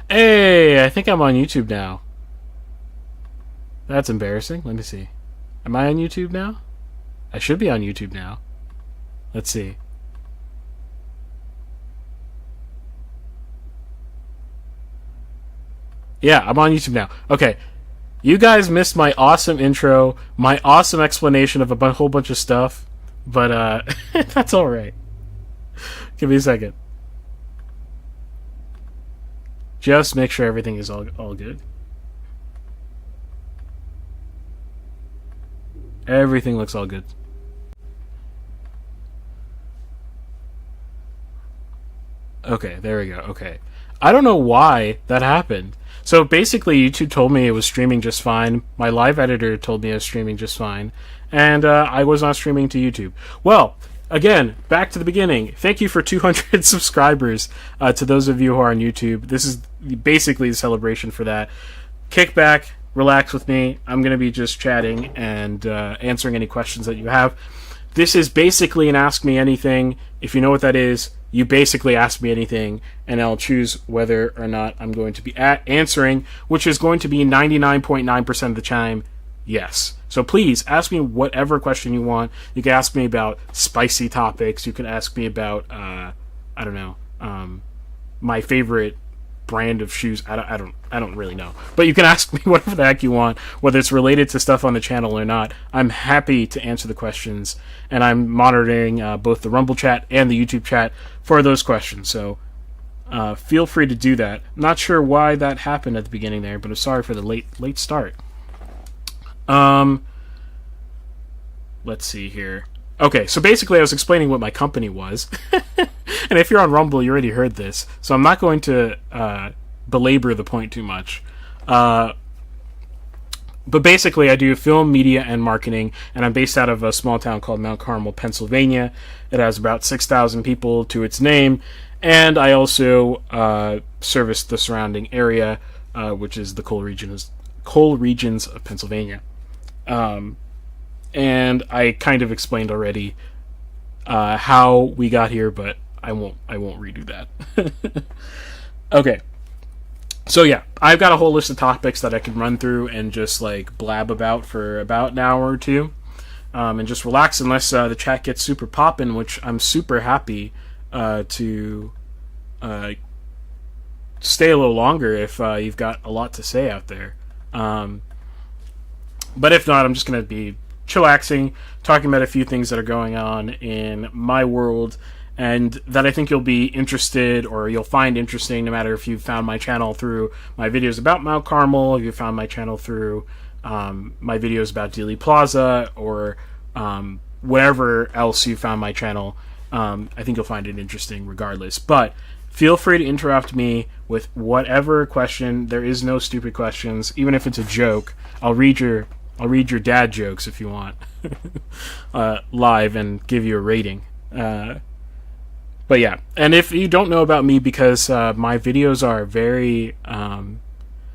Hey, I think I'm on YouTube now. That's embarrassing. Let me see. Am I on YouTube now? I should be on YouTube now. Let's see. Yeah, I'm on YouTube now. Okay. You guys missed my awesome intro, my awesome explanation of a whole bunch of stuff, but that's all right. Give me a second. Just make sure everything is all good. Everything looks all good. Okay, there we go. Okay. I don't know why that happened. So basically, YouTube told me it was streaming just fine. My live editor told me it was streaming just fine. And I was not streaming to YouTube. Well, again, back to the beginning. Thank you for 200 subscribers to those of you who are on YouTube. This is basically the celebration for that. Kick back, relax with me. I'm going to be just chatting and answering any questions that you have. This is basically an Ask Me Anything. If you know what that is, you basically ask me anything, and I'll choose whether or not I'm going to be answering, which is going to be 99.9% of the time, yes. So please, ask me whatever question you want. You can ask me about spicy topics. You can ask me about, I don't know, my favorite brand of shoes. I don't really know. But you can ask me whatever the heck you want, whether it's related to stuff on the channel or not. I'm happy to answer the questions, and I'm monitoring both the Rumble chat and the YouTube chat for those questions. So feel free to do that. Not sure why that happened at the beginning there, but I'm sorry for the late start. Let's see here. Okay, so basically I was explaining what my company was. And if you're on Rumble, you already heard this. So I'm not going to belabor the point too much. But basically I do film, media, and marketing. And I'm based out of a small town called Mount Carmel, Pennsylvania. It has about 6,000 people to its name. And I also service the surrounding area, which is the coal regions of Pennsylvania. And I kind of explained already how we got here, but I won't redo that. Okay. So yeah, I've got a whole list of topics that I can run through and just like blab about for about an hour or two, and just relax unless the chat gets super poppin', which I'm super happy to stay a little longer if you've got a lot to say out there. But if not, I'm just going to be chillaxing, talking about a few things that are going on in my world and that I think you'll be interested or you'll find interesting, no matter if you found my channel through my videos about Mount Carmel, if you found my channel through my videos about Dealey Plaza, or wherever else you found my channel. I think you'll find it interesting regardless. But feel free to interrupt me with whatever question. There is no stupid questions. Even if it's a joke, I'll read your dad jokes if you want live and give you a rating. But yeah, and if you don't know about me, because my videos are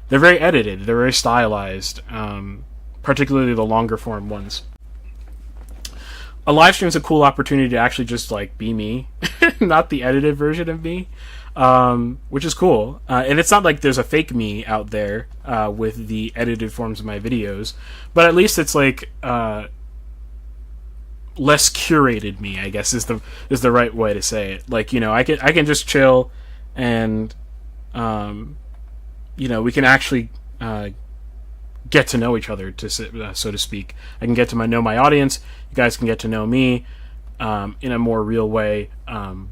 they're very edited, they're very stylized, particularly the longer form ones. A live stream is a cool opportunity to actually just like be me, not the edited version of me, which is cool. And it's not like there's a fake me out there with the edited forms of my videos, but at least it's like less curated me, I guess is the right way to say it. Like, you know, I can just chill and you know, we can actually get to know each other, so to speak. I can get to know my audience. You guys can get to know me in a more real way. And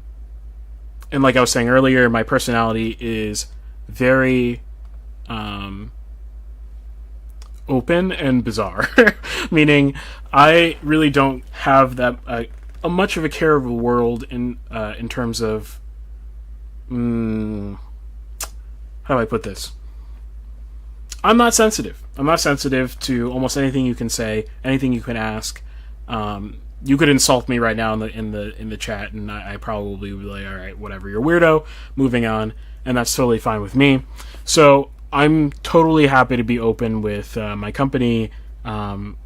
like I was saying earlier, my personality is very open and bizarre, meaning I really don't have that a much of a care of the world in terms of how do I put this? I'm not sensitive. I'm not sensitive to almost anything you can say, anything you can ask. You could insult me right now in the chat, and I probably would be like, all right, whatever, you're a weirdo. Moving on, and that's totally fine with me. So I'm totally happy to be open with my company,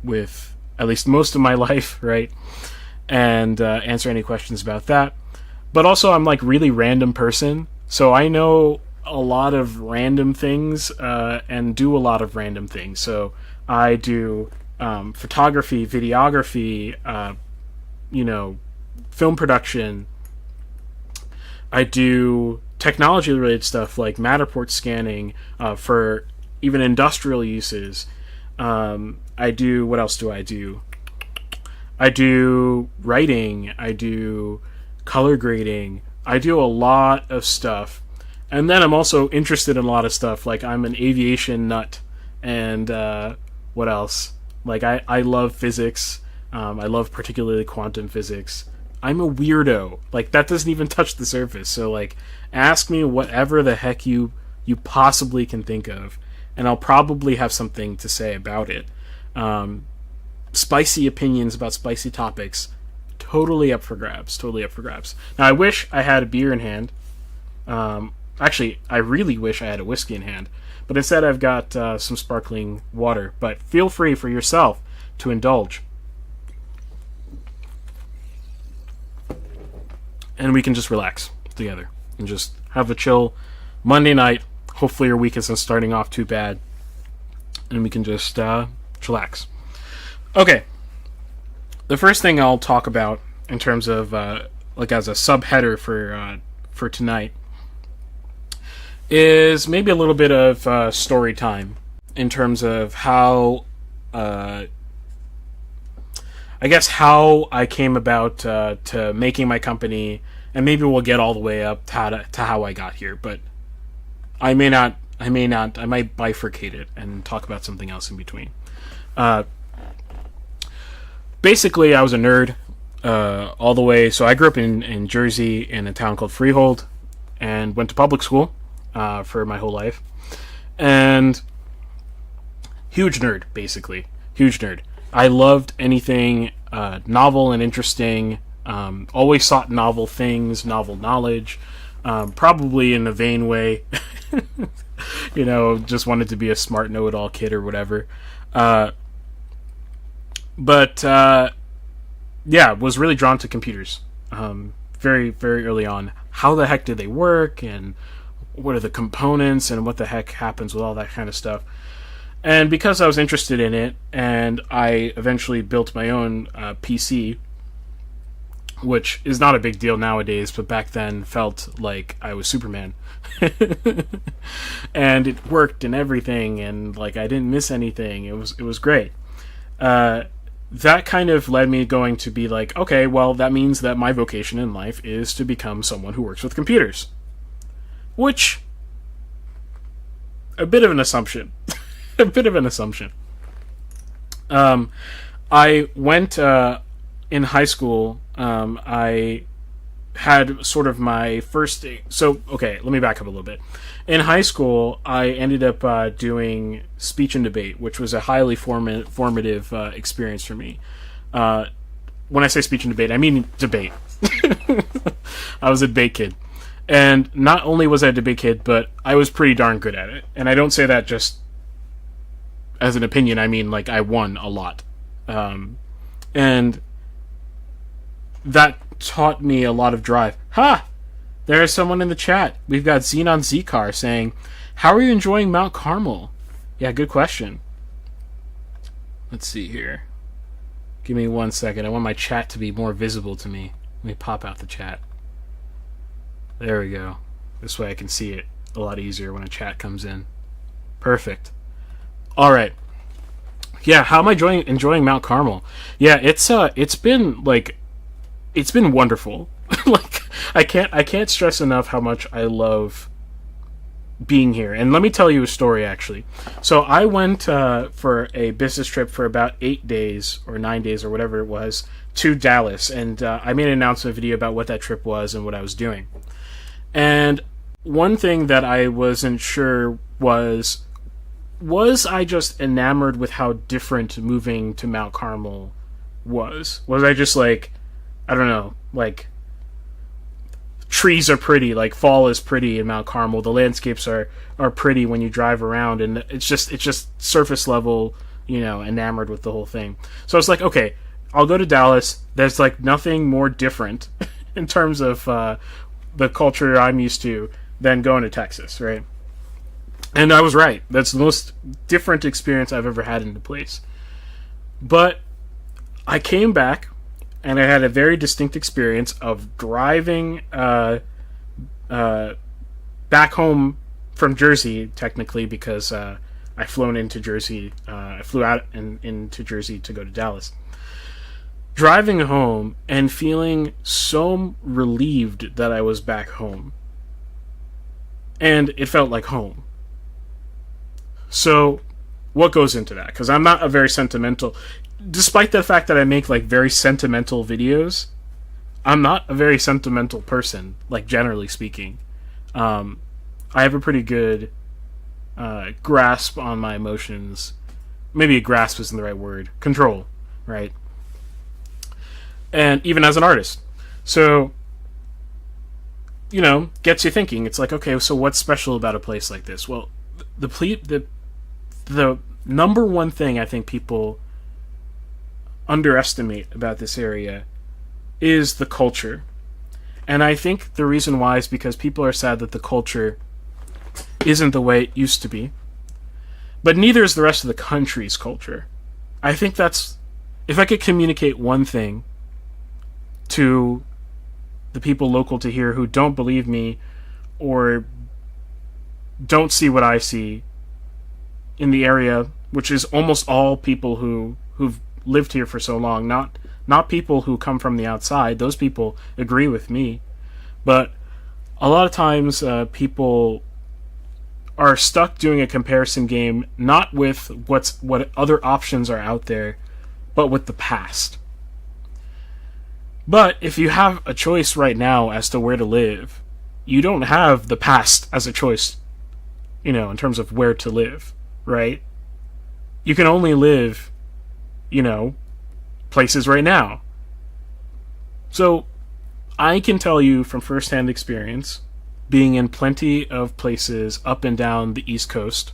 with at least most of my life, right? And answer any questions about that. But also, I'm like really random person, so I know a lot of random things and do a lot of random things. So I do photography, videography, film production. I do technology related stuff like Matterport scanning for even industrial uses. I do, what else do? I do writing. I do color grading. I do a lot of stuff. And then I'm also interested in a lot of stuff. Like I'm an aviation nut. And what else? Like I love physics. I love particularly quantum physics. I'm a weirdo. Like that doesn't even touch the surface. So like ask me whatever the heck you possibly can think of, and I'll probably have something to say about it. Spicy opinions about spicy topics, totally up for grabs. Totally up for grabs. Now I wish I had a beer in hand. Actually, I really wish I had a whiskey in hand, but instead I've got some sparkling water. But feel free for yourself to indulge. And we can just relax together and just have a chill Monday night. Hopefully your week isn't starting off too bad, and we can just chillax. Okay, the first thing I'll talk about in terms of like as a subheader for tonight is maybe a little bit of story time in terms of how I guess how I came about to making my company, and maybe we'll get all the way up to how I got here, but I might bifurcate it and talk about something else in between. Basically, I was a nerd all the way. So I grew up in Jersey in a town called Freehold and went to public school for my whole life. And huge nerd, basically. Huge nerd. I loved anything novel and interesting. Always sought novel things, novel knowledge. Probably in a vain way. Just wanted to be a smart know-it-all kid or whatever. But was really drawn to computers very, very early on. How the heck did they work, and what are the components, and what the heck happens with all that kind of stuff. And because I was interested in it, and I eventually built my own PC, which is not a big deal nowadays, but back then felt like I was Superman. And it worked and everything, and like I didn't miss anything. It was great. That kind of led me going to be like, okay, well, that means that my vocation in life is to become someone who works with computers. Which, a bit of an assumption. A bit of an assumption. I went in high school. I had sort of my first. So, okay, let me back up a little bit. In high school, I ended up doing speech and debate, which was a highly formative experience for me. When I say speech and debate, I mean debate. I was a debate kid. And not only was I a debate kid, but I was pretty darn good at it. And I don't say that just as an opinion. I mean, like, I won a lot. And that taught me a lot of drive. Ha! There's someone in the chat. We've got Xenon Zcar saying, how are you enjoying Mount Carmel? Yeah, good question. Let's see here. Give me 1 second. I want my chat to be more visible to me. Let me pop out the chat. There we go. This way I can see it a lot easier when a chat comes in. Perfect. Alright. Yeah, how am I enjoying Mount Carmel? Yeah, it's been wonderful. Like, I can't stress enough how much I love being here. And let me tell you a story, actually. So I went for a business trip for about 8 days or 9 days or whatever it was to Dallas, and I made an announcement video about what that trip was and what I was doing. And one thing that I wasn't sure was I just enamored with how different moving to Mount Carmel was? Was I just like, I don't know, like, trees are pretty, like fall is pretty in Mount Carmel, the landscapes are pretty when you drive around, and it's just surface level, enamored with the whole thing. So I was like, okay, I'll go to Dallas. There's like nothing more different in terms of the culture I'm used to than going to Texas, right? And I was right. That's the most different experience I've ever had in the place. But I came back, and I had a very distinct experience of driving back home from Jersey, technically, because I flown into Jersey. I flew out into Jersey to go to Dallas. Driving home and feeling so relieved that I was back home. And it felt like home. So, what goes into that? Because I'm not a very sentimental... Despite the fact that I make, like, very sentimental videos, I'm not a very sentimental person, like, generally speaking. I have a pretty good grasp on my emotions. Maybe a grasp isn't the right word. Control, right? And even as an artist. So, you know, gets you thinking. It's like, okay, so what's special about a place like this? Well, the number one thing I think people underestimate about this area is the culture. And I think the reason why is because people are sad that the culture isn't the way it used to be. But neither is the rest of the country's culture. I think that's... If I could communicate one thing to the people local to here who don't believe me or don't see what I see in the area, which is almost all people who've lived here for so long, not people who come from the outside. Those people agree with me. But a lot of times people are stuck doing a comparison game, not with what other options are out there, but with the past. But if you have a choice right now as to where to live, you don't have the past as a choice, you know, in terms of where to live, right? You can only live, you know, places right now. So, I can tell you from firsthand experience, being in plenty of places up and down the East Coast,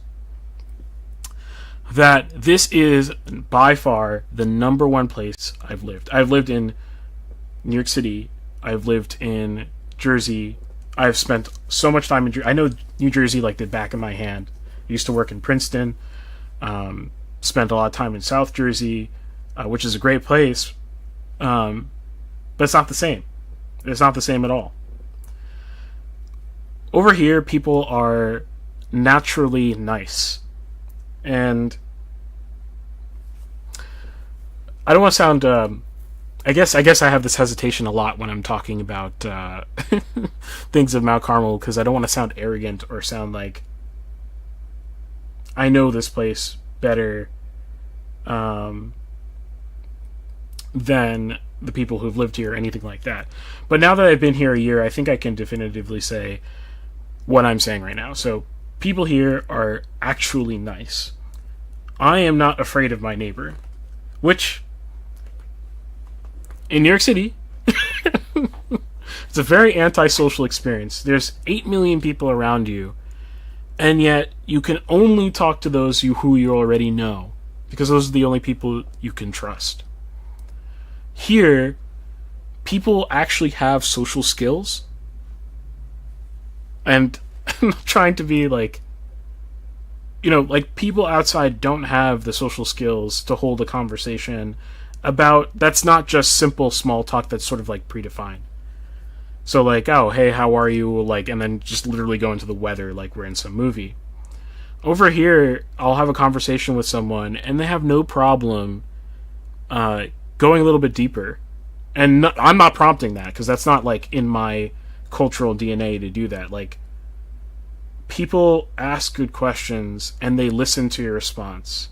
that this is by far the number one place I've lived. I've lived in New York City. I've lived in Jersey. I've spent so much time in Jersey. I know New Jersey like the back of my hand. I used to work in Princeton. Spent a lot of time in South Jersey, which is a great place. But it's not the same. It's not the same at all. Over here, people are naturally nice. And I don't want to sound... I guess I have this hesitation a lot when I'm talking about things of Mount Carmel, because I don't want to sound arrogant or sound like I know this place better than the people who've lived here or anything like that. But now that I've been here a year, I think I can definitively say what I'm saying right now. So people here are actually nice. I am not afraid of my neighbor, which in New York City it's a very antisocial experience. There's 8 million people around you, and yet you can only talk to those who you already know, because those are the only people you can trust. Here, people actually have social skills. And I'm not trying to be like, you know, like people outside don't have the social skills to hold a conversation about, that's not just simple small talk that's sort of like predefined. So like, oh, hey, how are you? Like, and then just literally go into the weather like we're in some movie. Over here, I'll have a conversation with someone and they have no problem going a little bit deeper. And I'm not prompting that, because that's not like in my cultural DNA to do that. Like, people ask good questions and they listen to your response.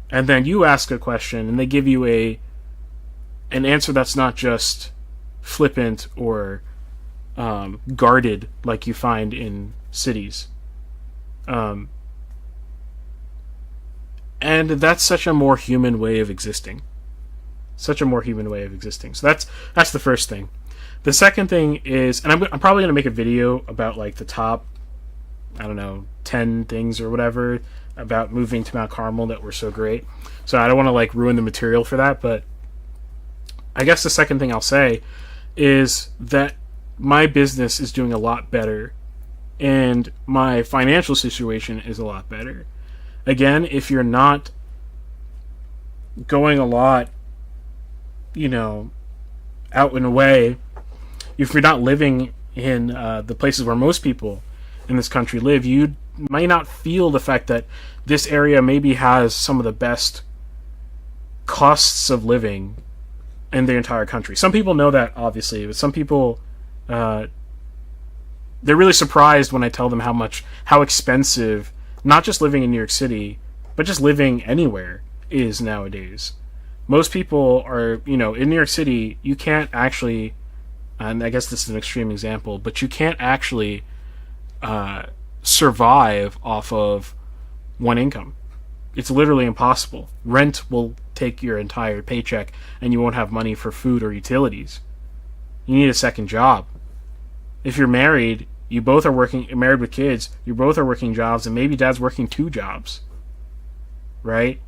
And then you ask a question and they give you an answer that's not just flippant or guarded like you find in cities. And that's such a more human way of existing. Such a more human way of existing. So that's the first thing. The second thing is, and I'm probably going to make a video about like the top, I don't know, 10 things or whatever about moving to Mount Carmel that were so great. So I don't want to like ruin the material for that, but I guess the second thing I'll say is that my business is doing a lot better and my financial situation is a lot better. Again, if you're not going a lot, you know, out and away, if you're not living in the places where most people in this country live, you might not feel the fact that this area maybe has some of the best costs of living in the entire country. Some people know that, obviously, but some people, they're really surprised when I tell them how expensive, not just living in New York City, but just living anywhere is nowadays. Most people are, in New York City, you can't actually, and I guess this is an extreme example, but you can't actually survive off of one income. It's literally impossible. Rent will take your entire paycheck, and you won't have money for food or utilities. You need a second job. If you're married, you both are married with kids, you both are working jobs, and maybe dad's working 2 jobs. Right?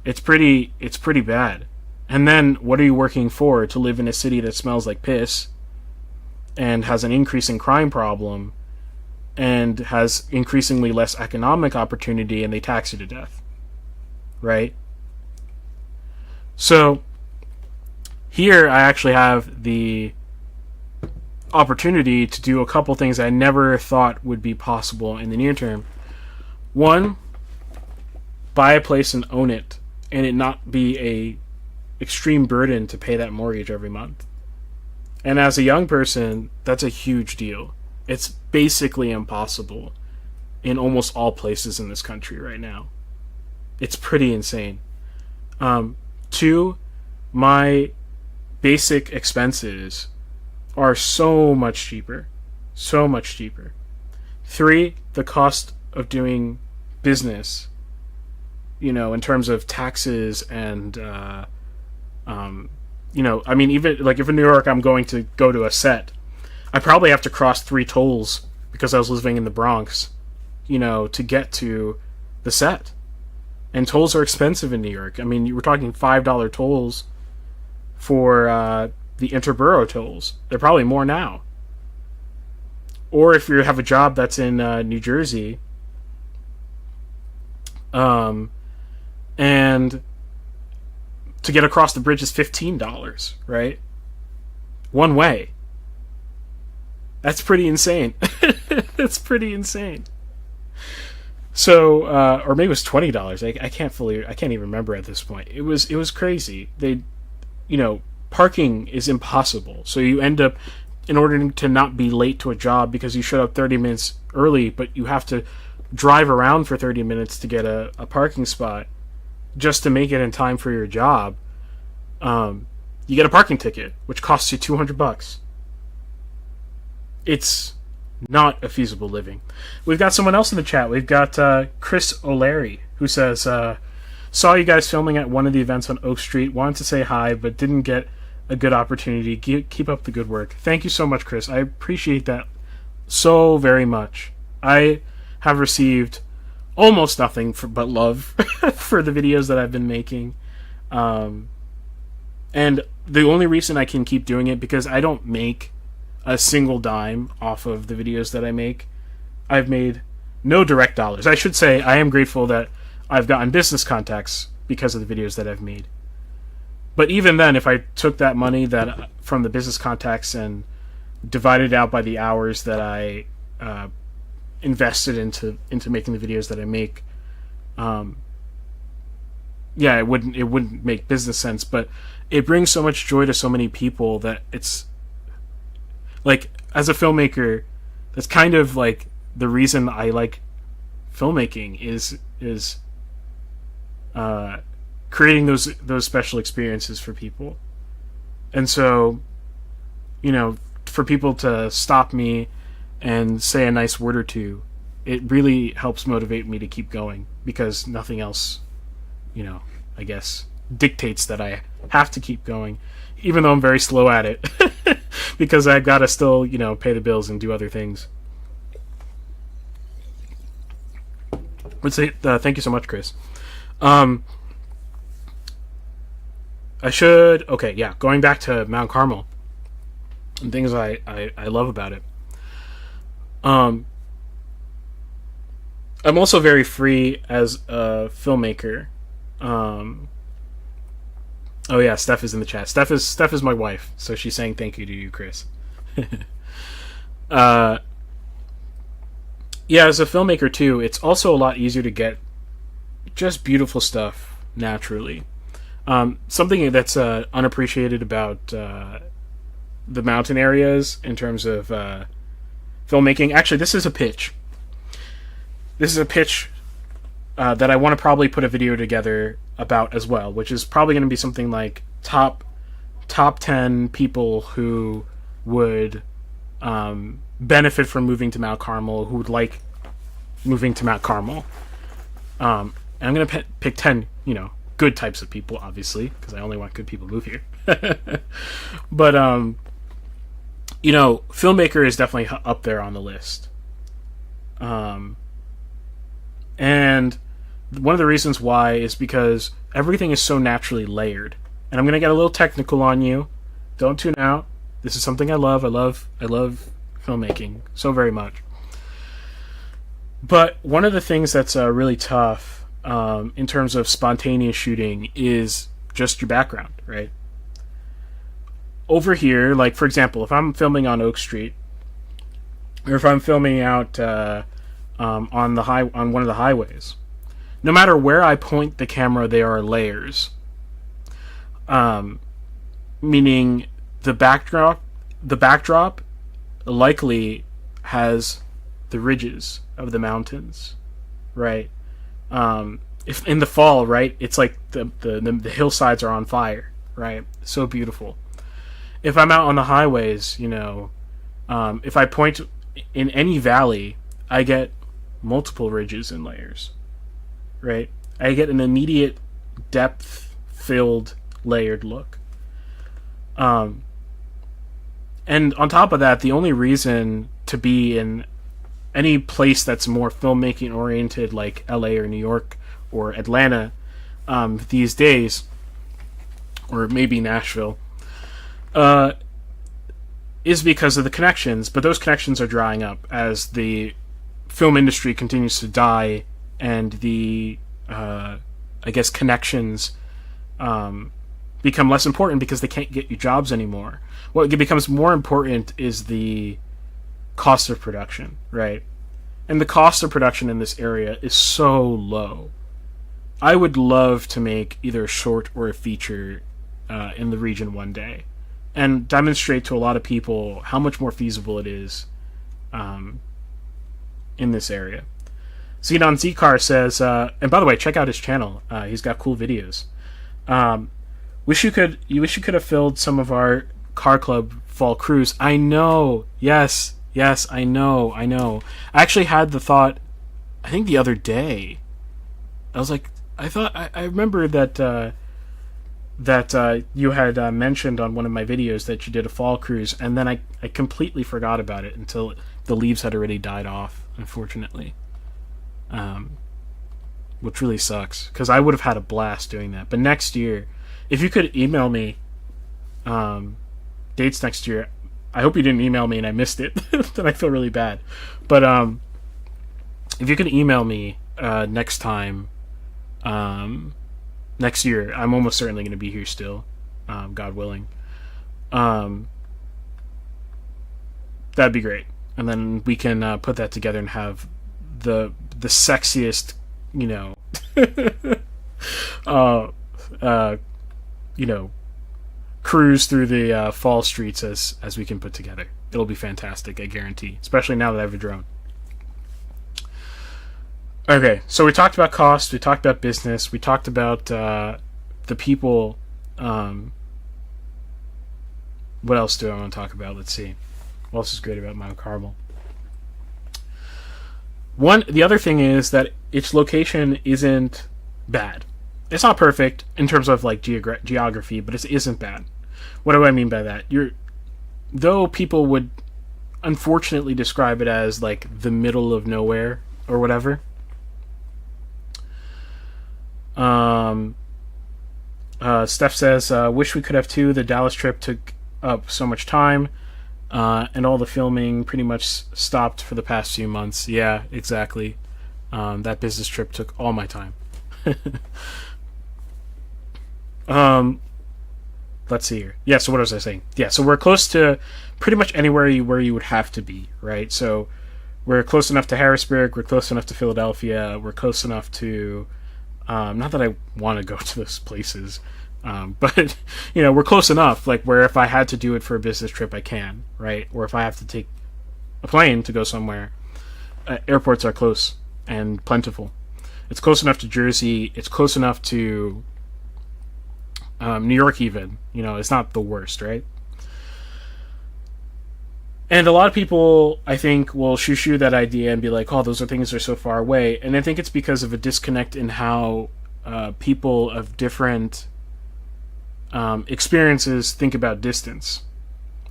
It's pretty bad. And then what are you working for? To live in a city that smells like piss and has an increasing crime problem and has increasingly less economic opportunity, and they tax you to death. Right? So here I actually have the opportunity to do a couple things I never thought would be possible in the near term. One, buy a place and own it, and it not be a extreme burden to pay that mortgage every month. And as a young person, that's a huge deal. It's basically impossible in almost all places in this country right now. It's pretty insane. 2, my basic expenses are so much cheaper. So much cheaper. 3, the cost of doing business, in terms of taxes and, even like if in New York I'm going to go to a set, I probably have to cross 3 tolls because I was living in the Bronx, to get to the set. And tolls are expensive in New York. I mean, you were talking $5 tolls for the interborough tolls. They're probably more now. Or if you have a job that's in New Jersey, and to get across the bridge is $15, right? One way. That's pretty insane. That's pretty insane. So, or maybe it was $20. I can't even remember at this point. It was crazy. Parking is impossible. So you end up, in order to not be late to a job because you showed up 30 minutes early, but you have to drive around for 30 minutes to get a parking spot just to make it in time for your job. You get a parking ticket, which costs you $200. It's not a feasible living. We've got someone else in the chat. We've got Chris O'Leary, who says, saw you guys filming at one of the events on Oak Street. Wanted to say hi, but didn't get a good opportunity. Keep up the good work. Thank you so much, Chris. I appreciate that so very much. I have received almost nothing but love for the videos that I've been making. And the only reason I can keep doing it, because I don't make a single dime off of the videos that I make. I've made no direct dollars. I should say I am grateful that I've gotten business contacts because of the videos that I've made. But even then, if I took that money that from the business contacts and divided it out by the hours that I invested into making the videos that I make, it wouldn't make business sense. But it brings so much joy to so many people that it's like, as a filmmaker, that's kind of like the reason I like filmmaking is creating those special experiences for people. And so, for people to stop me and say a nice word or two, it really helps motivate me to keep going, because nothing else, I guess, dictates that I have to keep going, even though I'm very slow at it, because I've got to still, pay the bills and do other things. Let's say, thank you so much, Chris. Going back to Mount Carmel and things I love about it. Um, I'm also very free as a filmmaker. Um, oh yeah, Steph is in the chat. Steph is my wife, so she's saying thank you to you, Chris. uh, yeah, as a filmmaker too, it's also a lot easier to get just beautiful stuff naturally. Something that's unappreciated about the mountain areas in terms of filmmaking. Actually, this is a pitch. This is a pitch that I want to probably put a video together about as well, which is probably going to be something like top 10 people who would benefit from moving to Mount Carmel, who would like moving to Mount Carmel. And I'm going to pick 10, good types of people, obviously, because I only want good people to move here. But, filmmaker is definitely up there on the list. And one of the reasons why is because everything is so naturally layered. And I'm going to get a little technical on you. Don't tune out. This is something I love. I love filmmaking so very much. But one of the things that's really tough in terms of spontaneous shooting is just your background, right? Over here, like for example, if I'm filming on Oak Street, or if I'm filming out on one of the highways, no matter where I point the camera, there are layers. Meaning the backdrop likely has the ridges of the mountains, right? If in the fall, right, it's like the hillsides are on fire, right? So beautiful. If I'm out on the highways, if I point in any valley, I get multiple ridges and layers, right? I get an immediate depth-filled, layered look. And on top of that, the only reason to be in any place that's more filmmaking oriented, like LA or New York or Atlanta, these days, or maybe Nashville, is because of the connections. But those connections are drying up as the film industry continues to die, and the connections become less important because they can't get you jobs anymore. What becomes more important is the cost of production, right? And the cost of production in this area is so low. I would love to make either a short or a feature in the region one day, and demonstrate to a lot of people how much more feasible it is in this area. Xenon Zcar says, and by the way, check out his channel. He's got cool videos. Wish you could have filled some of our car club fall cruise. I know. Yes, I know. I actually had the thought, I think the other day. I was like, I remember that you had mentioned on one of my videos that you did a fall cruise, and then I completely forgot about it until the leaves had already died off, unfortunately. Which really sucks, because I would have had a blast doing that. But next year, if you could email me dates next year, I hope you didn't email me and I missed it. Then I feel really bad. But if you could email me next time, next year, I'm almost certainly going to be here still, God willing. That'd be great, and then we can put that together and have the sexiest, cruise through the fall streets as we can put together. It'll be fantastic, I guarantee, especially now that I have a drone. Okay, so we talked about cost, we talked about business, we talked about the people. What else do I want to talk about? Let's see. What else is great about Mount Carmel? The other thing is that its location isn't bad. It's not perfect in terms of like geography, but it isn't bad. What do I mean by that? Though people would unfortunately describe it as like the middle of nowhere or whatever. Steph says, wish we could have two. The Dallas trip took up so much time. And all the filming pretty much stopped for the past few months. Yeah, exactly. That business trip took all my time. um, let's see here. Yeah, so what was I saying? Yeah, so we're close to pretty much anywhere where you would have to be, right? So we're close enough to Harrisburg. We're close enough to Philadelphia. We're close enough to. Not that I want to go to those places, but we're close enough. Like where if I had to do it for a business trip, I can, right? Or if I have to take a plane to go somewhere, airports are close and plentiful. It's close enough to Jersey. It's close enough to New York. Even it's not the worst, right? And a lot of people, I think, will shoo that idea and be like, "Oh, those are things that are so far away." And I think it's because of a disconnect in how people of different experiences think about distance.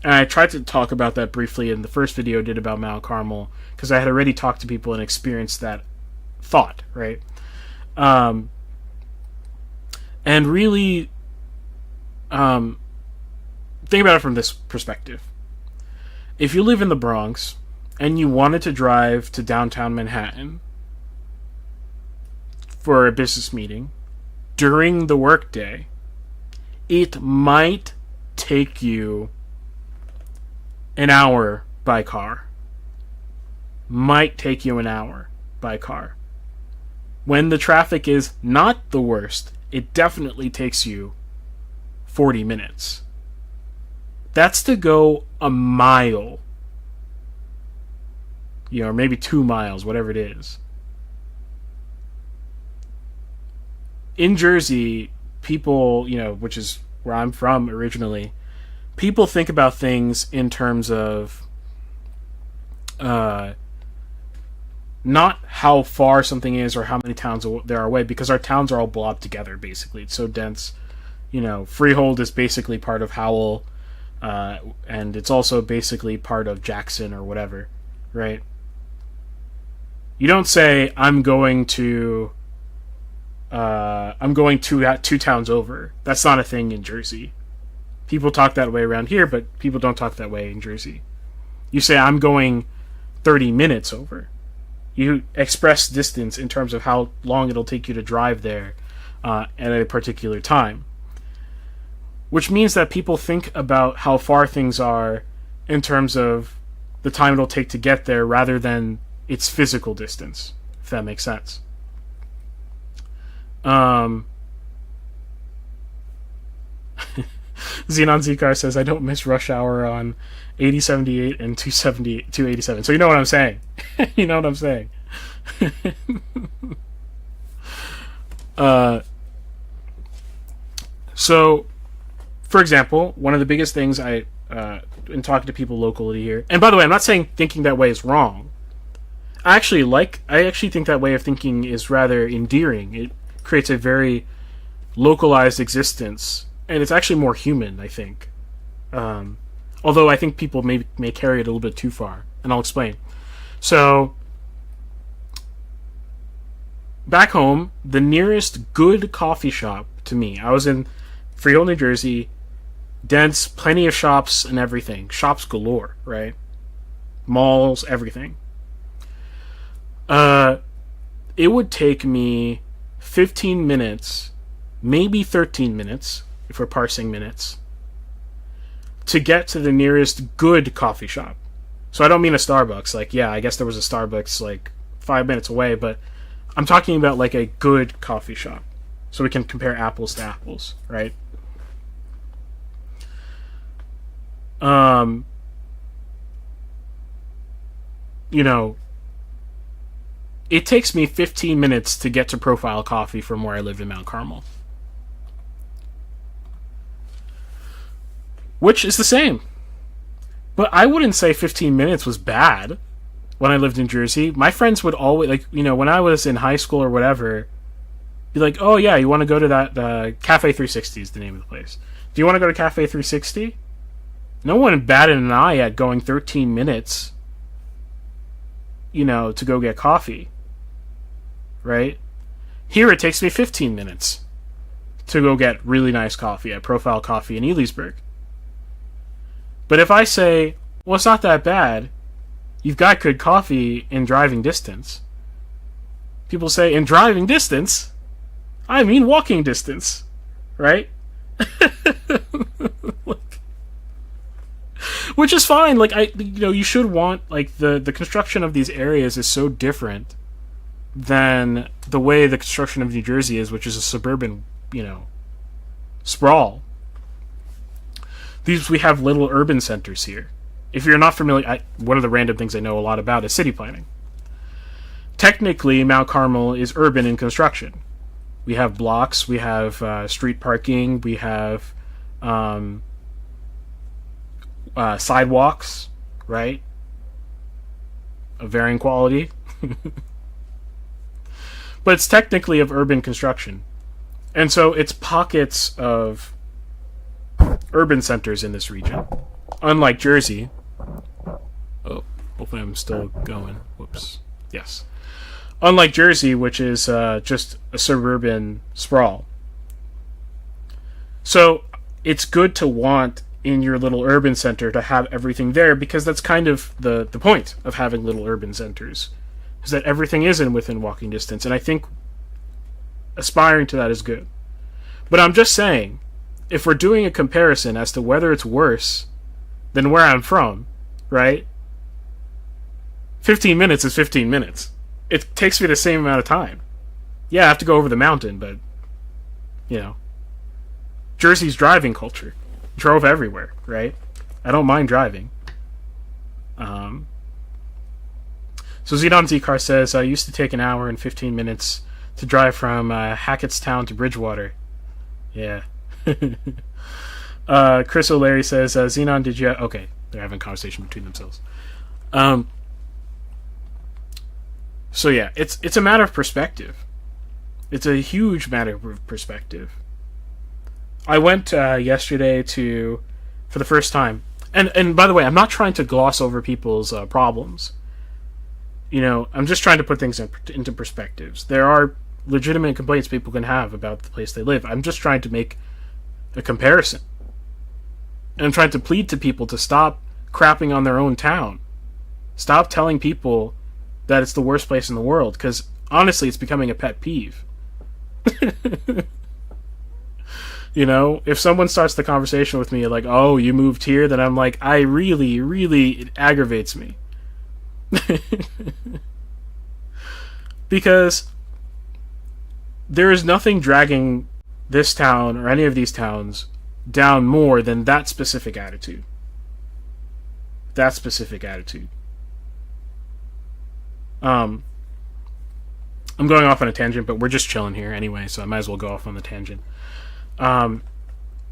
And I tried to talk about that briefly in the first video I did about Mount Carmel, because I had already talked to people and experienced that thought, right? And really think about it from this perspective. If you live in the Bronx and you wanted to drive to downtown Manhattan for a business meeting during the workday, it might take you an hour by car. Might take you an hour by car. When the traffic is not the worst, it definitely takes you 40 minutes. That's to go a mile. Or maybe 2 miles, whatever it is. In Jersey, people, which is where I'm from originally, people think about things in terms of not how far something is or how many towns there are away, because our towns are all blobbed together, basically. It's so dense. Freehold is basically part of Howell, and it's also basically part of Jackson or whatever, right? You don't say, I'm going two towns over. That's not a thing in Jersey. People talk that way around here, but people don't talk that way in Jersey. You say, I'm going 30 minutes over. You express distance in terms of how long it'll take you to drive there at a particular time. Which means that people think about how far things are in terms of the time it'll take to get there rather than its physical distance, if that makes sense. Xenon Zcar says, I don't miss rush hour on 8078 and 287. So you know what I'm saying. You know what I'm saying. So, for example, one of the biggest things in talking to people locally here, and by the way, I'm not saying thinking that way is wrong. I actually think that way of thinking is rather endearing. It creates a very localized existence, and it's actually more human, I think. Although I think people may carry it a little bit too far, and I'll explain. So, back home, the nearest good coffee shop to me, I was in Freehold, New Jersey, dense, plenty of shops and everything. Shops galore, right? Malls, everything. It would take me 15 minutes, maybe 13 minutes, if we're parsing minutes, to get to the nearest good coffee shop. So I don't mean a Starbucks. Like, yeah, I guess there was a Starbucks like 5 minutes away, but I'm talking about like a good coffee shop. So we can compare apples to apples, right? It takes me 15 minutes to get to Profile Coffee from where I live in Mount Carmel. Which is the same. But I wouldn't say 15 minutes was bad when I lived in Jersey. My friends would always, when I was in high school or whatever, be like, oh yeah, you want to go to that, Cafe 360 is the name of the place. Do you want to go to Cafe 360? No one batted an eye at going 13 minutes, to go get coffee. Right? Here it takes me 15 minutes to go get really nice coffee at Profile Coffee in Elysburg. But if I say, Well, it's not that bad. You've got good coffee in driving distance. People say, in driving distance? I mean walking distance. Right? Like, which is fine. Like, you should want, like, the construction of these areas is so different than the way the construction of New Jersey is, which is a suburban, sprawl. We have little urban centers here. If you're not familiar, one of the random things I know a lot about is city planning. Technically, Mount Carmel is urban in construction. We have blocks, we have street parking, we have sidewalks, right? Of varying quality. But it's technically of urban construction. And so it's pockets of urban centers in this region. Unlike Jersey. Oh, hopefully I'm still going. Whoops. Yes. Unlike Jersey, which is just a suburban sprawl. So it's good to want in your little urban center to have everything there, because that's kind of the point of having little urban centers, is that everything is within walking distance. And I think aspiring to that is good. But I'm just saying, if we're doing a comparison as to whether it's worse than where I'm from, right? 15 minutes is 15 minutes. It takes me the same amount of time. Yeah, I have to go over the mountain, but, Jersey's driving culture. Drove everywhere, right? I don't mind driving. So Xenon Z-Car says, I used to take an hour and 15 minutes to drive from Hackettstown to Bridgewater. Yeah. Chris O'Leary says, Xenon, did you... Okay, they're having a conversation between themselves. So yeah, it's a matter of perspective. It's a huge matter of perspective. I went yesterday for the first time, and by the way, I'm not trying to gloss over people's problems. I'm just trying to put things into perspectives. There are legitimate complaints people can have about the place they live. I'm just trying to make a comparison. And I'm trying to plead to people to stop crapping on their own town. Stop telling people that it's the worst place in the world, because honestly, it's becoming a pet peeve. If someone starts the conversation with me like, oh, you moved here, then I'm like, it aggravates me. Because there is nothing dragging this town or any of these towns down more than that specific attitude. That specific attitude. I'm going off on a tangent, but we're just chilling here anyway, so I might as well go off on the tangent.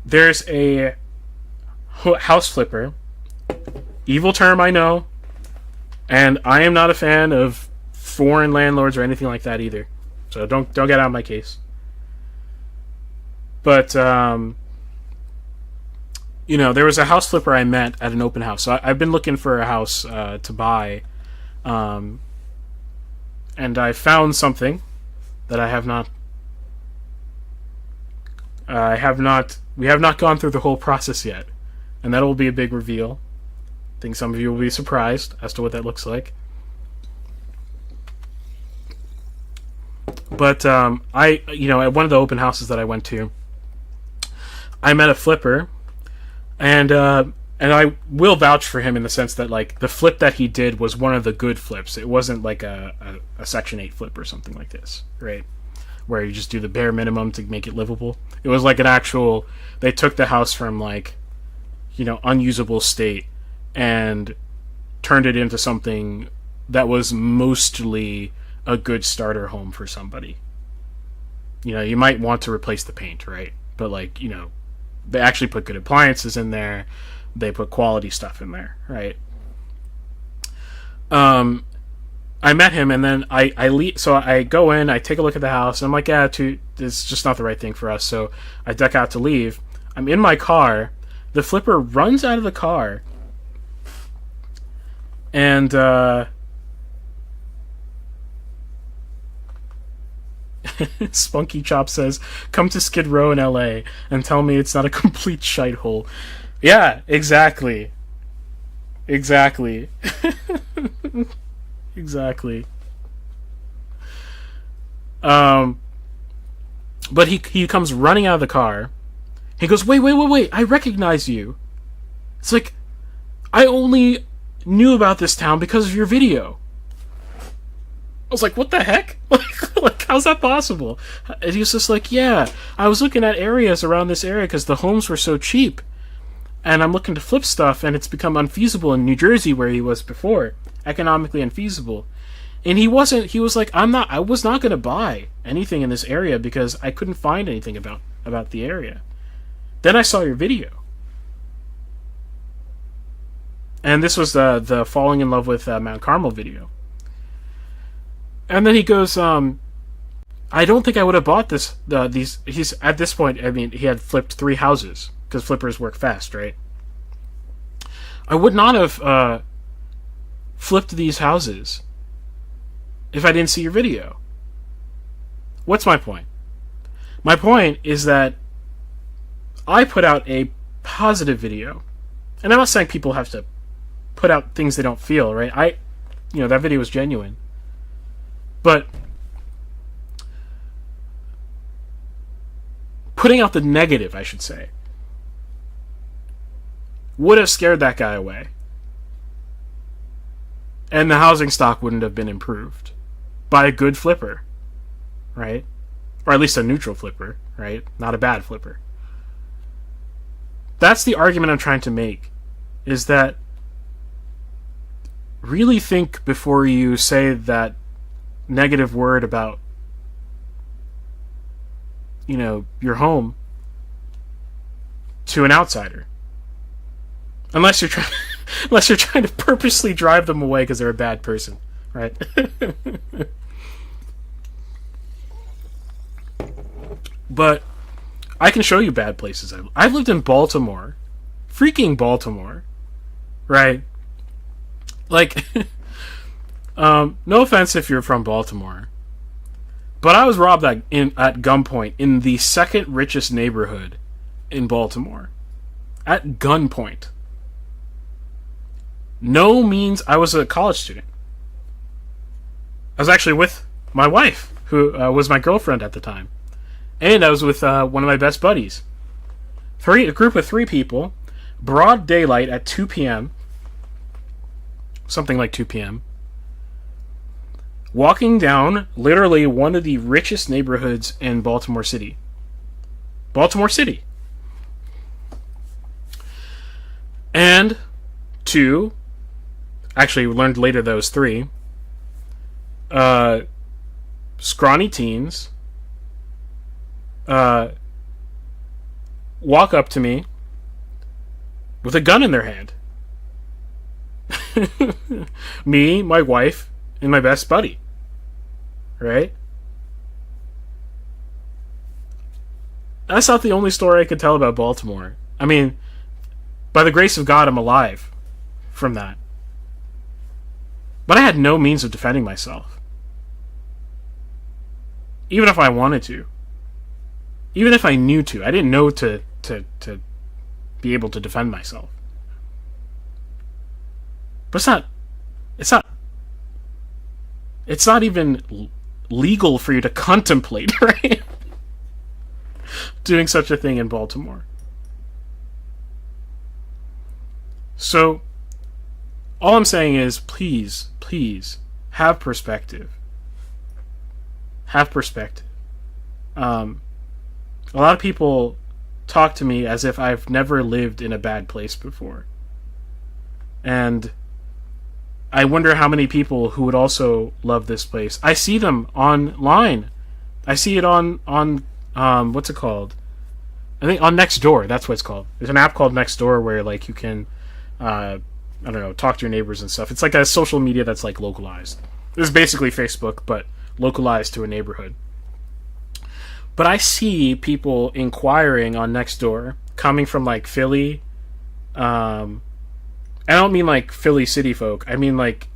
There's a house flipper. Evil term, I know. And I am not a fan of foreign landlords or anything like that either. So don't get out of my case. But, there was a house flipper I met at an open house. So I've been looking for a house to buy. And I found something that we have not gone through the whole process yet. And that will be a big reveal. I think some of you will be surprised as to what that looks like. But, at one of the open houses that I went to, I met a flipper, and I will vouch for him in the sense that, like, the flip that he did was one of the good flips. It wasn't like a Section 8 flip or something like this, right? Where you just do the bare minimum to make it livable. It was like an actual... They took the house from, like, unusable state and turned it into something that was mostly a good starter home for somebody. You might want to replace the paint, right? But, like, they actually put good appliances in there. They put quality stuff in there, right? I met him, and then I leave. So I go in, I take a look at the house, and I'm like, yeah, it's just not the right thing for us. So I duck out to leave. I'm in my car. The flipper runs out of the car, and Spunky Chop says, "Come to Skid Row in L.A. and tell me it's not a complete shithole." Yeah, exactly. Exactly. Exactly. Um, but he comes running out of the car. He goes, wait, wait, wait, wait! I recognize you. It's like I only knew about this town because of your video. I was like, what the heck? Like, how's that possible? And he was just like, yeah, I was looking at areas around this area because the homes were so cheap. And I'm looking to flip stuff, and it's become unfeasible in New Jersey where he was before. Economically unfeasible. And he was like, I was not going to buy anything in this area because I couldn't find anything about the area. Then I saw your video. And this was the falling in love with Mount Carmel video. And then he goes, I don't think I would have bought these. He's at this point. I mean, he had flipped 3 houses because flippers work fast, right? I would not have flipped these houses if I didn't see your video. What's my point? My point is that I put out a positive video, and I'm not saying people have to put out things they don't feel, right? That video was genuine, but putting out the negative, I should say, would have scared that guy away. And the housing stock wouldn't have been improved by a good flipper, right? Or at least a neutral flipper, right? Not a bad flipper. That's the argument I'm trying to make, is that really think before you say that negative word about, your home to an outsider. Unless you're trying to purposely drive them away because they're a bad person, right? But I can show you bad places. I've lived in Baltimore, freaking Baltimore, right? Like, no offense if you're from Baltimore, but I was robbed at gunpoint in the second richest neighborhood in Baltimore, at gunpoint. No means I was a college student. I was actually with my wife, who was my girlfriend at the time. And I was with one of my best buddies. A group of 3 people, broad daylight at 2 p.m., something like 2 p.m., walking down literally one of the richest neighborhoods in Baltimore City. Baltimore City. And 2, actually we learned later that was 3, scrawny teens walk up to me with a gun in their hand. Me, my wife, and my best buddy. Right? That's not the only story I could tell about Baltimore. I mean, by the grace of God, I'm alive from that. But I had no means of defending myself. Even if I wanted to. Even if I knew to. I didn't know to be able to defend myself. But it's not even legal for you to contemplate, right? Doing such a thing in Baltimore. So, all I'm saying is, please, have perspective. Have perspective. A lot of people talk to me as if I've never lived in a bad place before. And I wonder how many people who would also love this place. I see them online. I see it on what's it called? I think on Nextdoor. That's what it's called. There's an app called Nextdoor where like you can, I don't know, talk to your neighbors and stuff. It's like a social media that's like localized. This is basically Facebook, but localized to a neighborhood. But I see people inquiring on Nextdoor coming from like Philly. I don't mean like Philly city folk. I mean like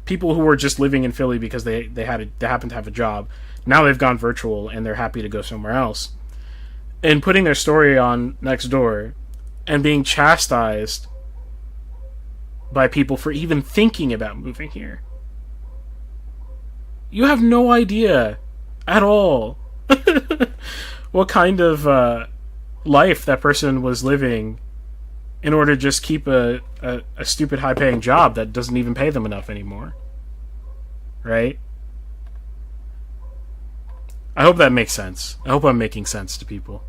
people who were just living in Philly because they happened to have a job. Now they've gone virtual and they're happy to go somewhere else. And putting their story on Nextdoor and being chastised by people for even thinking about moving here. You have no idea at all what kind of life that person was living in order to just keep a stupid high paying job that doesn't even pay them enough anymore. Right? I hope that makes sense. I hope I'm making sense to people.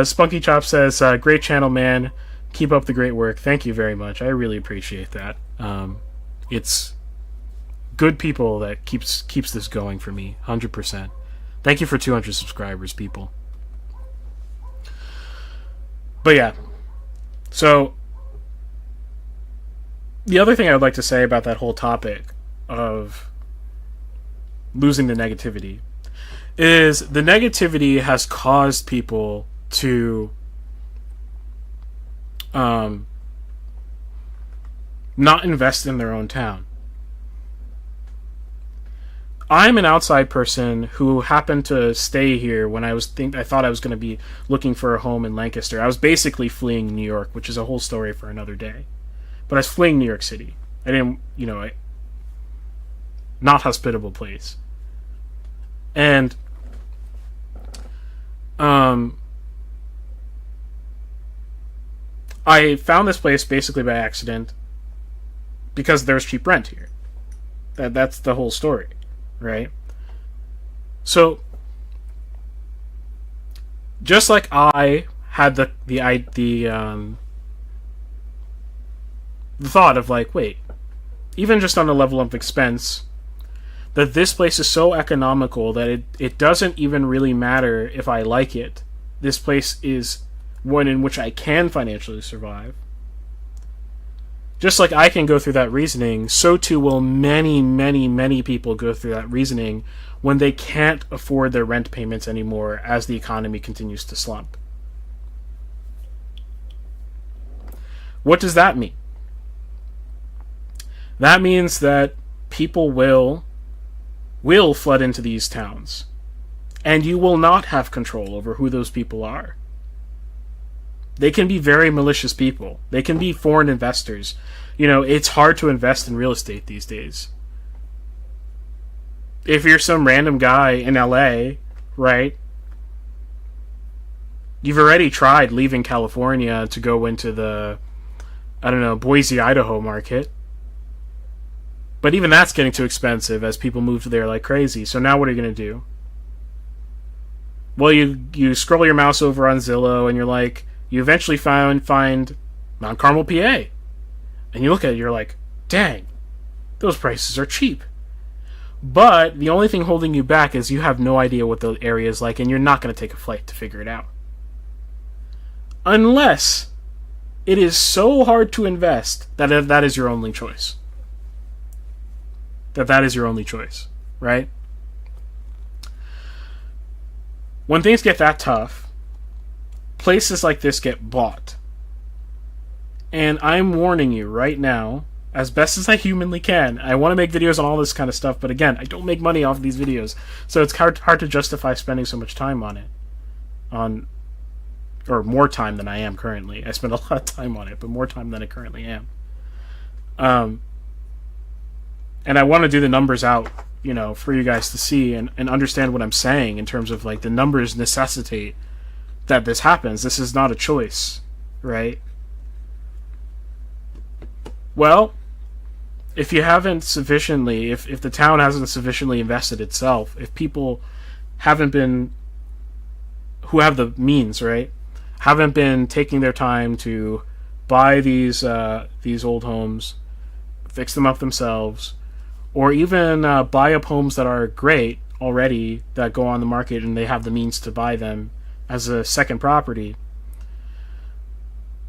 Spunky Chop says, great channel, man. Keep up the great work. Thank you very much. I really appreciate that. It's good people that keeps this going for me. 100%. Thank you for 200 subscribers, people. But yeah. So, the other thing I would like to say about that whole topic of losing the negativity is the negativity has caused people to not invest in their own town. I'm an outside person who happened to stay here when I thought I was going to be looking for a home in Lancaster. I was basically fleeing New York, which is a whole story for another day. But I was fleeing New York City. I didn't, not hospitable place. And I found this place basically by accident because there's cheap rent here. That's the whole story, right? So, just like I had the thought of like, wait, even just on the level of expense, that this place is so economical that it doesn't even really matter if I like it. This place is one in which I can financially survive. Just like I can go through that reasoning, so too will many, many, many people go through that reasoning when they can't afford their rent payments anymore as the economy continues to slump. What does that mean? That means that people will flood into these towns, and you will not have control over who those people are. They can be very malicious people. They can be foreign investors. It's hard to invest in real estate these days. If you're some random guy in LA, right? You've already tried leaving California to go into the, Boise, Idaho market. But even that's getting too expensive as people move there like crazy. So now what are you going to do? Well, you scroll your mouse over on Zillow and you're like, you eventually find Mount Carmel, PA. And you look at it, you're like, dang, those prices are cheap. But the only thing holding you back is you have no idea what the area is like, and you're not going to take a flight to figure it out. Unless it is so hard to invest that is your only choice. That is your only choice, right? When things get that tough, places like this get bought. And I'm warning you right now, as best as I humanly can. I want to make videos on all this kind of stuff, but again, I don't make money off of these videos, so it's hard to justify spending so much time on it. Or more time than I am currently. I spend a lot of time on it, but more time than I currently am. And I want to do the numbers out, for you guys to see and understand what I'm saying in terms of like the numbers necessitate that this happens. This is not a choice, right? Well, if you haven't sufficiently, if the town hasn't sufficiently invested itself, if people haven't been, who have the means, right, haven't been taking their time to buy these old homes, fix them up themselves, or even buy up homes that are great already that go on the market and they have the means to buy them as a second property.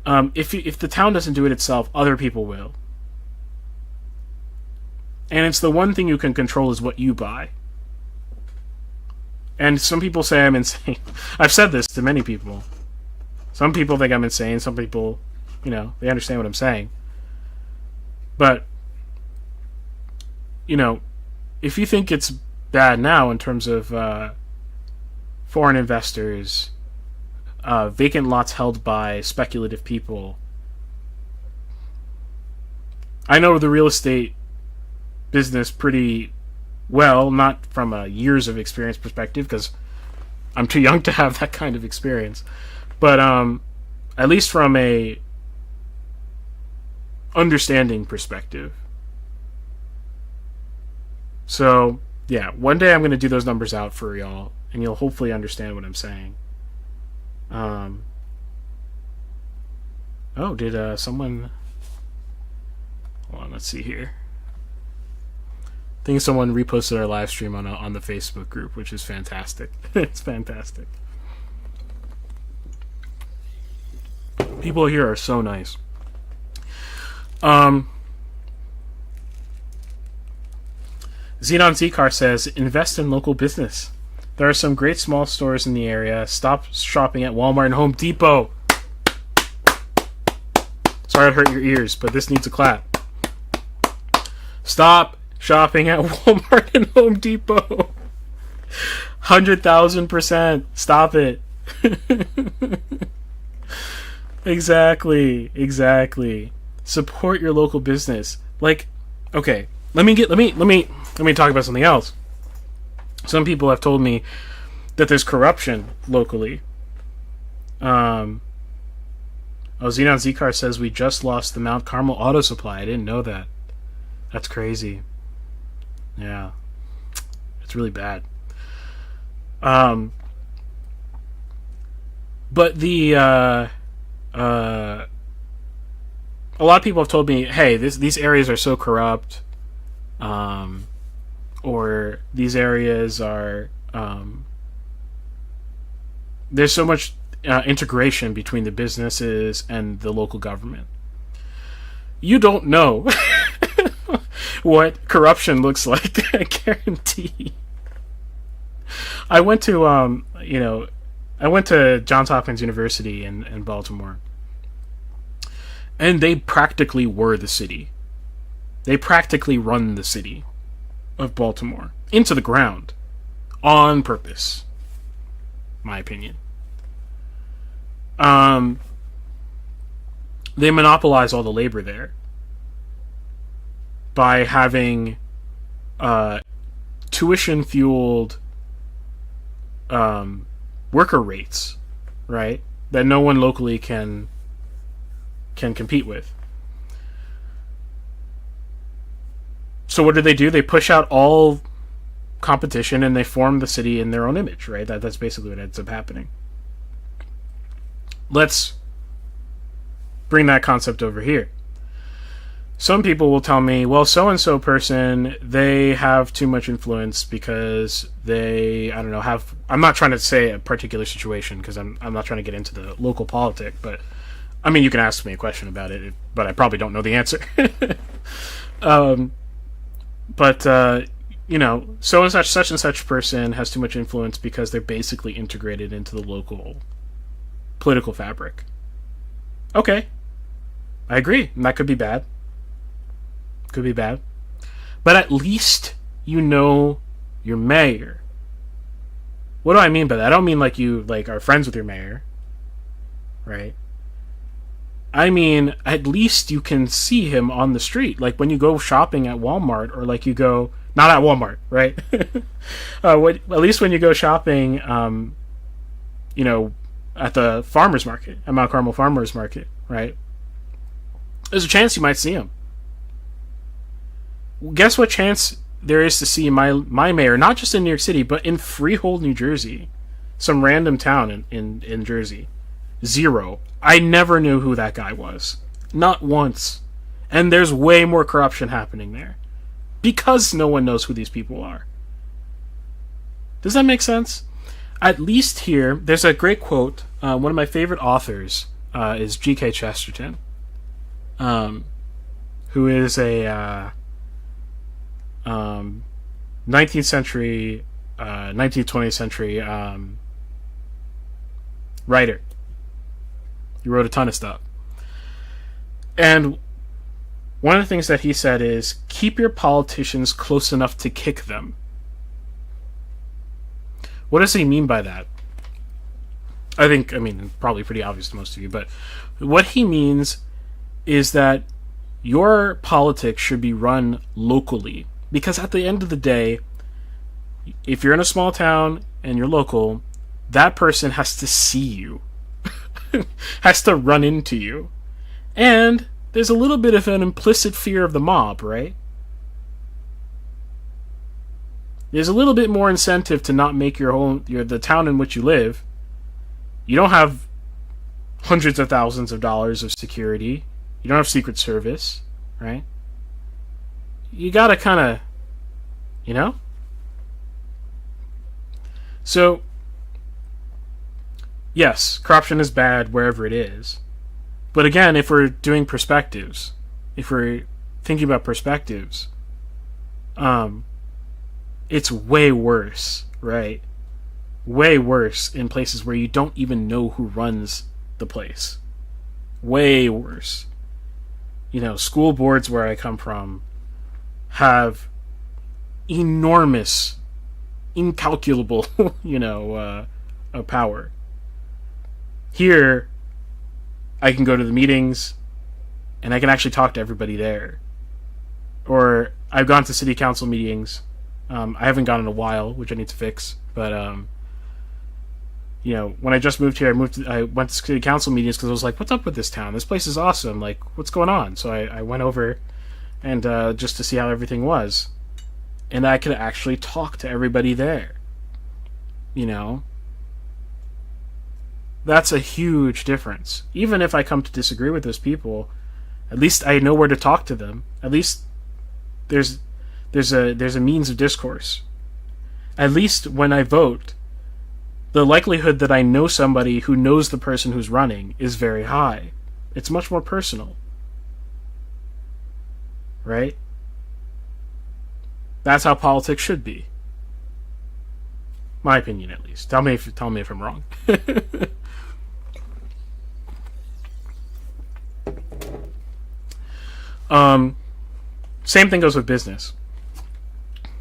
If the town doesn't do it itself, other people will. And it's the one thing you can control is what you buy. And some people say I'm insane. I've said this to many people. Some people think I'm insane. Some people, they understand what I'm saying. But, if you think it's bad now in terms of foreign investors, vacant lots held by speculative people, I know the real estate business pretty well, not from a years of experience perspective, because I'm too young to have that kind of experience, but at least from a understanding perspective. So yeah, one day I'm going to do those numbers out for y'all, and you'll hopefully understand what I'm saying. Oh, did someone? Hold on, let's see here. I think someone reposted our live stream on the Facebook group, which is fantastic. It's fantastic. People here are so nice. Xenon Zcar says, invest in local business. There are some great small stores in the area. Stop shopping at Walmart and Home Depot. Sorry to hurt your ears, but this needs a clap. Stop shopping at Walmart and Home Depot. 100,000%. Stop it. Exactly. Support your local business. Like, okay, let me talk about something else. Some people have told me that there's corruption locally. Xenon Zcar says we just lost the Mount Carmel auto supply. I didn't know that. That's crazy. Yeah. It's really bad. But a lot of people have told me, hey, these areas are so corrupt, or these areas are, there's so much integration between the businesses and the local government. You don't know what corruption looks like. I guarantee. I went to Johns Hopkins University in Baltimore, and they practically were the city. They practically run the city of Baltimore into the ground on purpose, my opinion. They monopolize all the labor there by having tuition-fueled worker rates, right? That no one locally can compete with. So what do? They push out all competition and they form the city in their own image, right? That's basically what ends up happening. Let's bring that concept over here. Some people will tell me, well, so-and-so person, they have too much influence because they, I don't know, I'm not trying to say a particular situation because I'm not trying to get into the local politic, but, I mean, you can ask me a question about it, but I probably don't know the answer. Such and such person has too much influence because they're basically integrated into the local political fabric. Okay. I agree. And that could be bad. Could be bad. But at least you know your mayor. What do I mean by that? I don't mean like you are friends with your mayor. Right? I mean, at least you can see him on the street. Like when you go shopping at Walmart, or like you go, not at Walmart, right? At least when you go shopping, at the farmer's market, at Mount Carmel Farmer's Market, right? There's a chance you might see him. Guess what chance there is to see my mayor, not just in New York City, but in Freehold, New Jersey. Some random town in Jersey. 0. I never knew who that guy was. Not once. And there's way more corruption happening there. Because no one knows who these people are. Does that make sense? At least here, there's a great quote. One of my favorite authors is G.K. Chesterton, who is a 19th century, 19th, 20th century writer. He wrote a ton of stuff. And one of the things that he said is, keep your politicians close enough to kick them. What does he mean by that? I mean, probably pretty obvious to most of you, but what he means is that your politics should be run locally. Because at the end of the day, if you're in a small town and you're local, that person has to see you, has to run into you. And there's a little bit of an implicit fear of the mob, right? There's a little bit more incentive to not make the town in which you live. You don't have hundreds of thousands of dollars of security. You don't have Secret Service, right? You gotta kind of, you know? So, yes, corruption is bad wherever it is. But again, if we're doing perspectives, if we're thinking about perspectives, it's way worse, right? Way worse in places where you don't even know who runs the place. Way worse. You know, school boards where I come from have enormous, incalculable, power. Here, I can go to the meetings and I can actually talk to everybody there. Or I've gone to city council meetings. I haven't gone in a while, which I need to fix. But when I just moved here, I went to city council meetings because I was like, "What's up with this town? This place is awesome. Like, what's going on?" So I went over and just to see how everything was, and I could actually talk to everybody there. That's a huge difference. Even if I come to disagree with those people, at least I know where to talk to them. At least there's a means of discourse. At least when I vote, the likelihood that I know somebody who knows the person who's running is very high. It's much more personal. Right? That's how politics should be. My opinion, at least. Tell me if I'm wrong. Same thing goes with business.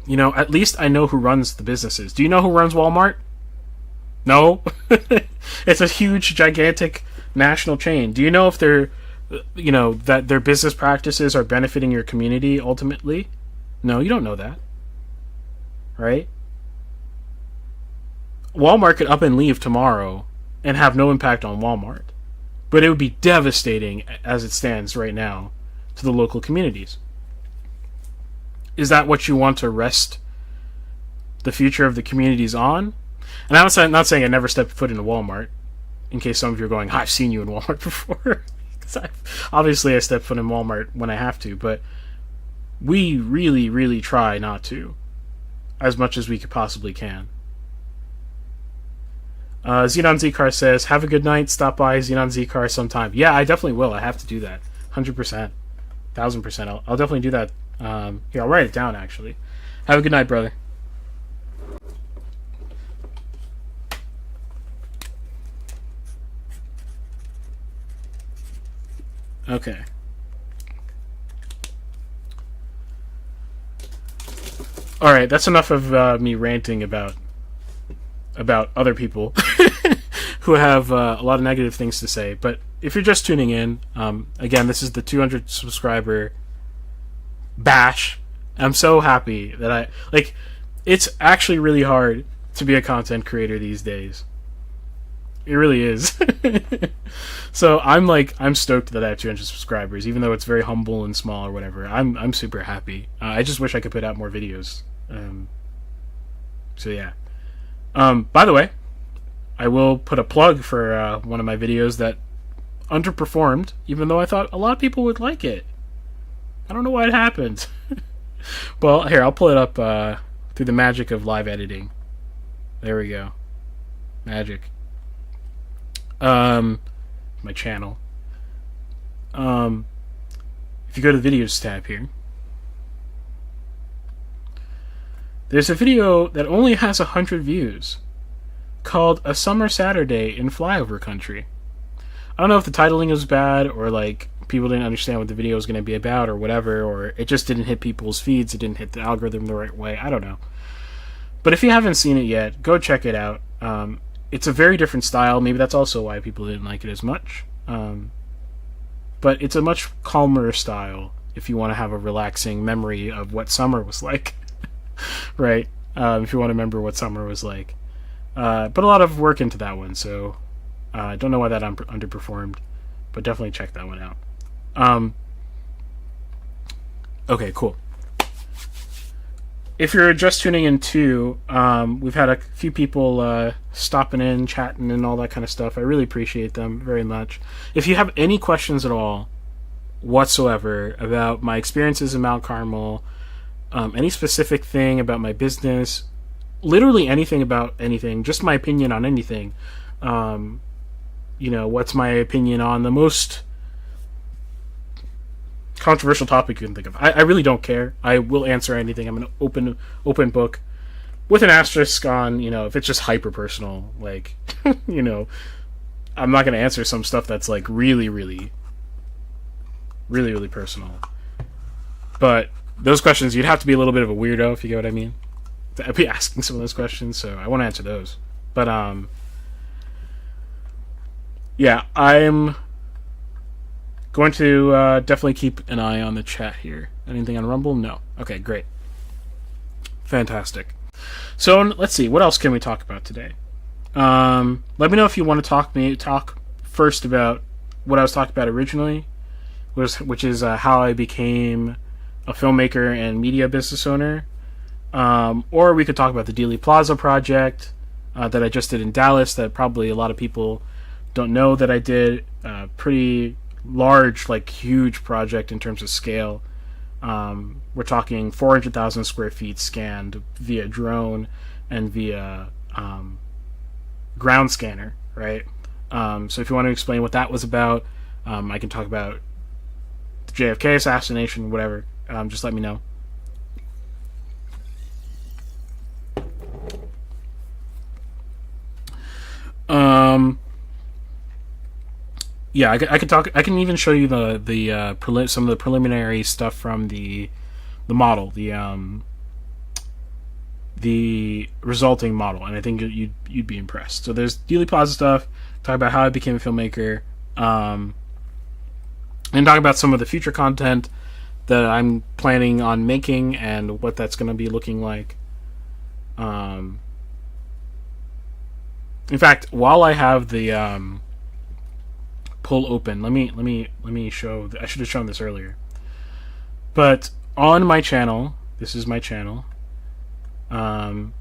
At least I know who runs the businesses. Do you know who runs Walmart? No? It's a huge, gigantic national chain. Do you know if that their business practices are benefiting your community ultimately? No, you don't know that. Right? Walmart could up and leave tomorrow and have no impact on Walmart. But it would be devastating as it stands right now to the local communities. Is that what you want to rest the future of the communities on? And I'm not saying I never stepped foot into Walmart, in case some of you are going, I've seen you in Walmart before. Because obviously I step foot in Walmart when I have to, but we really, really try not to, as much as we could possibly can. Xenon Zcar says, have a good night, stop by Xenon Zcar sometime. Yeah, I definitely will. I have to do that. 100%. 1000%. I'll definitely do that. Here, I'll write it down, actually. Have a good night, brother. Okay. Alright, that's enough of me ranting about other people who have a lot of negative things to say. But if you're just tuning in, again, this is the 200 subscriber bash. I'm so happy that it's actually really hard to be a content creator these days. It really is. So I'm stoked that I have 200 subscribers, even though it's very humble and small or whatever. I'm super happy. I just wish I could put out more videos. So yeah. By the way, I will put a plug for one of my videos that underperformed, even though I thought a lot of people would like it. I don't know why it happened. Well, here, I'll pull it up through the magic of live editing. There we go. Magic. My channel. If you go to the videos tab here, there's a video that only has 100 views called A Summer Saturday in Flyover Country. I don't know if the titling is bad or people didn't understand what the video was going to be about or whatever, or it just didn't hit people's feeds, it didn't hit the algorithm the right way. I don't know. But if you haven't seen it yet, go check it out. It's a very different style. Maybe that's also why people didn't like it as much. but it's a much calmer style if you want to have a relaxing memory of what summer was like, right? If you want to remember what summer was like. But a lot of work into that one, so I don't know why that underperformed, but definitely check that one out. Okay, cool. If you're just tuning in too, we've had a few people stopping in, chatting, and all that kind of stuff. I really appreciate them very much. If you have any questions at all whatsoever about my experiences in Mount Carmel, any specific thing about my business, literally anything about anything, just my opinion on anything, what's my opinion on the most controversial topic you can think of. I really don't care. I will answer anything. I'm an open book with an asterisk on, if it's just hyper personal, like, I'm not going to answer some stuff that's like really, really, really, really personal. But those questions, you'd have to be a little bit of a weirdo, if you get what I mean, to be asking some of those questions, so I won't answer those. But, yeah, I'm going to definitely keep an eye on the chat here. Anything on Rumble? No. Okay, great. Fantastic. So let's see. What else can we talk about today? Let me know if you want to talk first about what I was talking about originally, which is how I became a filmmaker and media business owner. Or we could talk about the Dealey Plaza project that I just did in Dallas that probably a lot of people don't know that I did. Pretty large, like huge project in terms of scale. We're talking 400,000 square feet scanned via drone and via ground scanner, right? So if you want to explain what that was about, I can talk about the JFK assassination, whatever. Just let me know. Yeah, I could talk. I can even show you some of the preliminary stuff from the model, the resulting model, and I think you'd be impressed. So there's Dealey Plaza stuff. Talk about how I became a filmmaker, and talk about some of the future content that I'm planning on making and what that's going to be looking like. In fact, while I have the pull open, let me show. I should have shown this earlier. But on my channel, this is my channel. On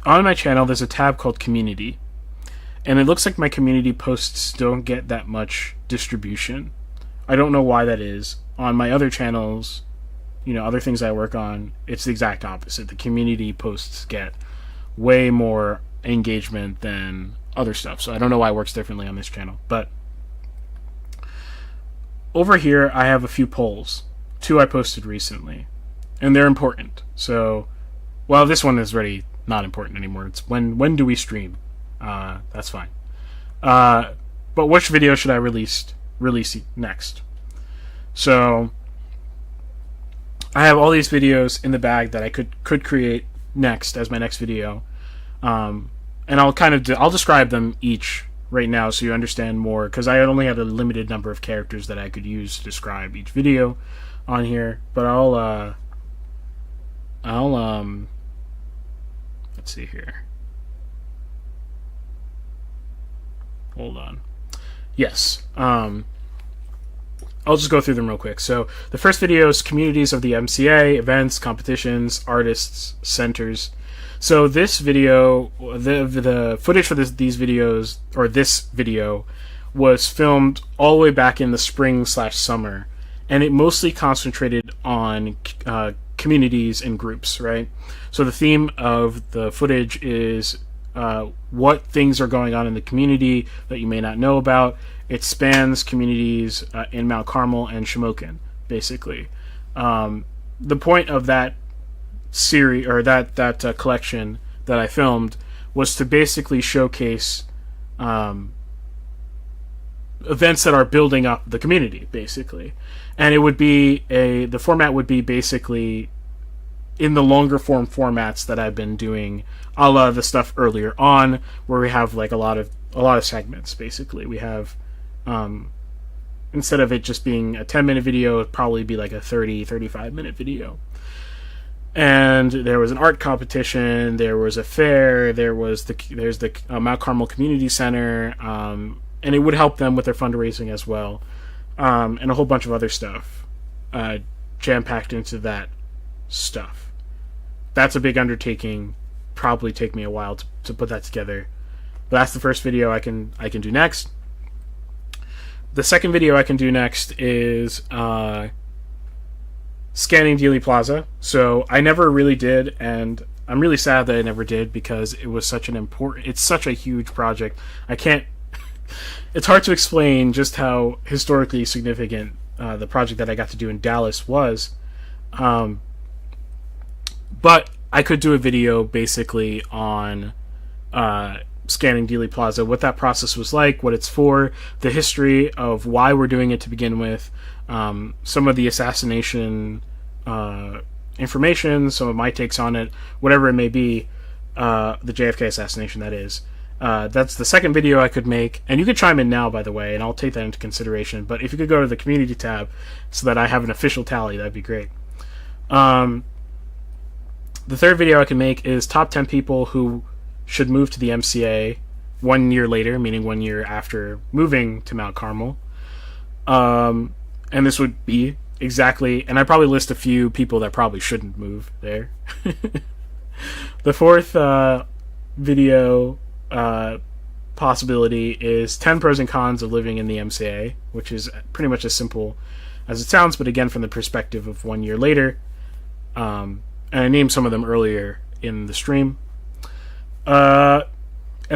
my channel, there's a tab called Community, and it looks like my community posts don't get that much distribution. I don't know why that is. On my other channels, other things I work on, it's the exact opposite. The community posts get way more engagement than other stuff. So I don't know why it works differently on this channel. But over here, I have a few polls. 2 I posted recently, and they're important. So, well, this one is already not important anymore. It's when do we stream? That's fine. But which video should I release next? So I have all these videos in the bag that I could create next as my next video, and I'll describe them each right now so you understand more, because I only had a limited number of characters that I could use to describe each video on here. But I'll let's see here. Hold on. Yes. I'll just go through them real quick. So the first video is communities of the MCA, events, competitions, artists, centers. So this video, the footage for these videos, or this video, was filmed all the way back in the spring/summer, and it mostly concentrated on communities and groups, right? So the theme of the footage is what things are going on in the community that you may not know about. It spans communities in Mount Carmel and Shamokin, basically. The point of that series, or that collection that I filmed, was to basically showcase events that are building up the community, basically. And it would be the format would be basically in the longer form formats that I've been doing, a la the stuff earlier on, where we have like a lot of segments. Basically, we have instead of it just being a 10-minute video, it'd probably be like a 35-minute video. And there was an art competition, there was a fair, there's the Mount Carmel Community Center, and it would help them with their fundraising as well, and a whole bunch of other stuff jam-packed into that stuff. That's a big undertaking, probably take me a while to put that together. But that's the first video I can do next. The second video I can do next is scanning Dealey Plaza. So I never really did, and I'm really sad that I never did, because it was it's such a huge project. It's hard to explain just how historically significant the project that I got to do in Dallas was. But I could do a video basically on scanning Dealey Plaza, what that process was like, what it's for, the history of why we're doing it to begin with, some of the assassination information, some of my takes on it, whatever it may be, the JFK assassination, that is. That's the second video I could make, and you could chime in now, by the way, and I'll take that into consideration, but if you could go to the community tab so that I have an official tally, that'd be great. The third video I can make is top 10 people who should move to the MCA 1 year later, meaning 1 year after moving to Mount Carmel. And this would be exactly, and I probably list a few people that probably shouldn't move there. The fourth video possibility is 10 pros and cons of living in the MCA, which is pretty much as simple as it sounds, but again from the perspective of 1 year later. And I named some of them earlier in the stream. And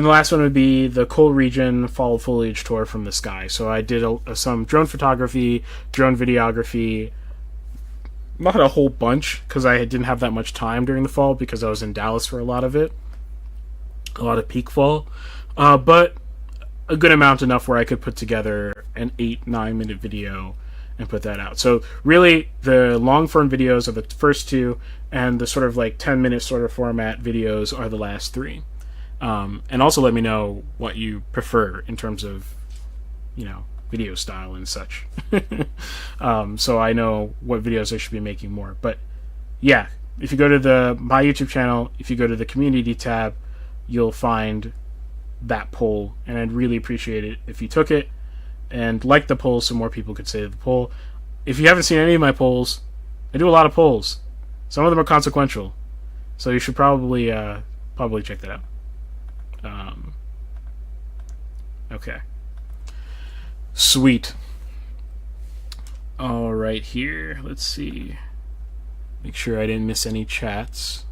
the last one would be the Cole Region Fall Foliage Tour from the sky. So I did some drone photography, drone videography, not a whole bunch, because I didn't have that much time during the fall, because I was in Dallas for a lot of it, a lot of peak fall, but a good amount, enough where I could put together an 8-9 minute video and put that out. So really, the long form videos are the first two, and the sort of like 10-minute sort of format videos are the last three. And also let me know what you prefer in terms of, video style and such. So I know what videos I should be making more. But yeah, if you go to my YouTube channel, if you go to the community tab, you'll find that poll, and I'd really appreciate it if you took it and like the poll so more people could say the poll. If you haven't seen any of my polls, I do a lot of polls. Some of them are consequential, so you should probably check that out. Okay. Sweet. All right, here. Let's see. Make sure I didn't miss any chats.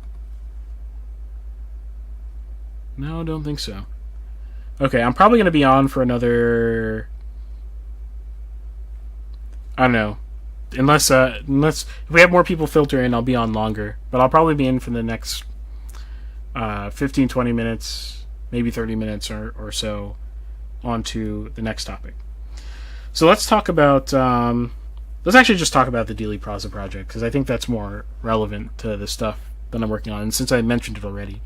No, don't think so. Okay, I'm probably going to be on for another... I don't know. Unless if we have more people filter in, I'll be on longer. But I'll probably be in for the next 15, 20 minutes, maybe 30 minutes or so, onto the next topic. So let's talk about... let's actually just talk about the Dealey Plaza project, because I think that's more relevant to the stuff that I'm working on, and since I mentioned it already.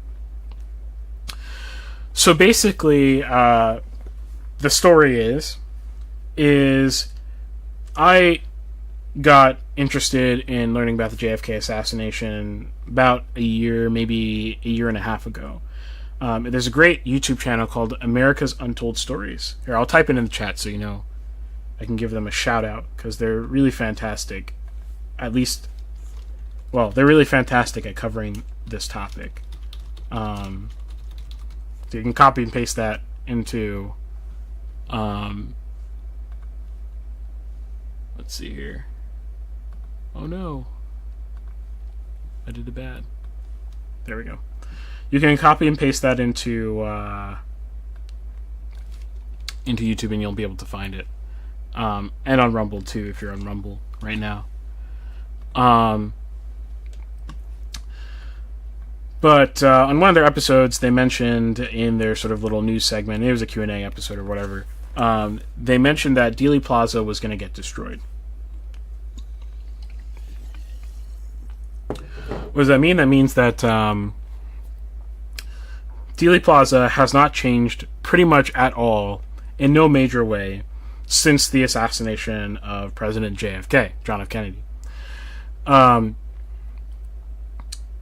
So basically, the story is I got interested in learning about the JFK assassination about a year, maybe a year and a half ago. There's a great YouTube channel called America's Untold Stories. Here, I'll type it in the chat so you know I can give them a shout out, because they're really fantastic. At least, well, they're really fantastic at covering this topic. So you can copy and paste that into, let's see here. Oh no, I did it bad. There we go. You can copy and paste that into YouTube, and you'll be able to find it. And on Rumble too, if you're on Rumble right now. But on one of their episodes, they mentioned in their sort of little news segment, it was a Q&A episode or whatever, they mentioned that Dealey Plaza was going to get destroyed. What does that mean? That means that Dealey Plaza has not changed pretty much at all, in no major way, since the assassination of President JFK, John F. Kennedy. Um,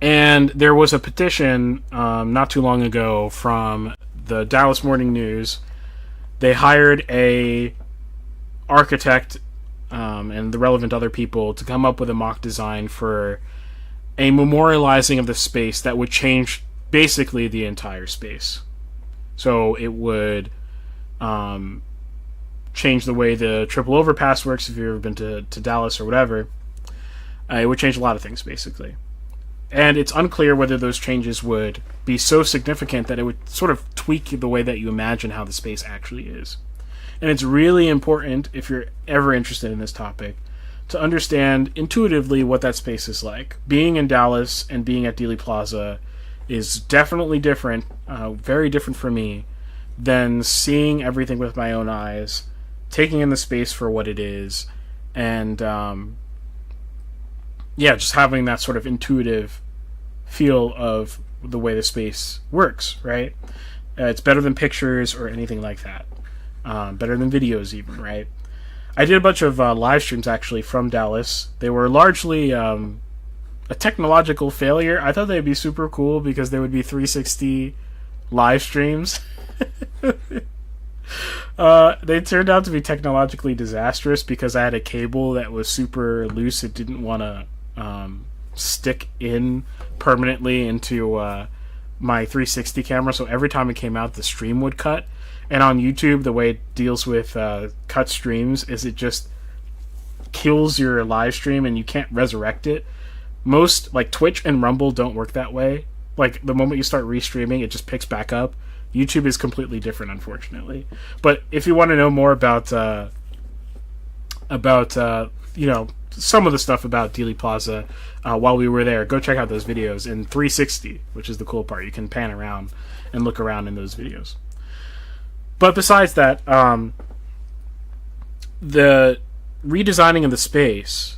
and there was a petition not too long ago from the Dallas Morning News. They hired a architect and the relevant other people to come up with a mock design for a memorializing of the space that would change basically the entire space. So it would change the way the triple overpass works if you've ever been to Dallas or whatever. It would change a lot of things, basically. And it's unclear whether those changes would be so significant that it would sort of tweak the way that you imagine how the space actually is. And it's really important, if you're ever interested in this topic, to understand intuitively what that space is like. Being in Dallas and being at Dealey Plaza is definitely different, very different for me, than seeing everything with my own eyes, taking in the space for what it is, and just having that sort of intuitive feel of the way the space works, right? It's better than pictures or anything like that. Better than videos even, right? I did a bunch of live streams actually from Dallas. They were largely a technological failure. I thought they'd be super cool because there would be 360 live streams. They turned out to be technologically disastrous because I had a cable that was super loose. It didn't want to stick in permanently into my 360 camera, so every time it came out, the stream would cut. And on YouTube, the way it deals with cut streams is it just kills your live stream and you can't resurrect it. Most, like Twitch and Rumble, don't work that way. Like, the moment you start restreaming, it just picks back up. YouTube is completely different, unfortunately. But if you want to know more about some of the stuff about Dealey Plaza while we were there, go check out those videos in 360, which is the cool part. You can pan around and look around in those videos. But besides that, the redesigning of the space,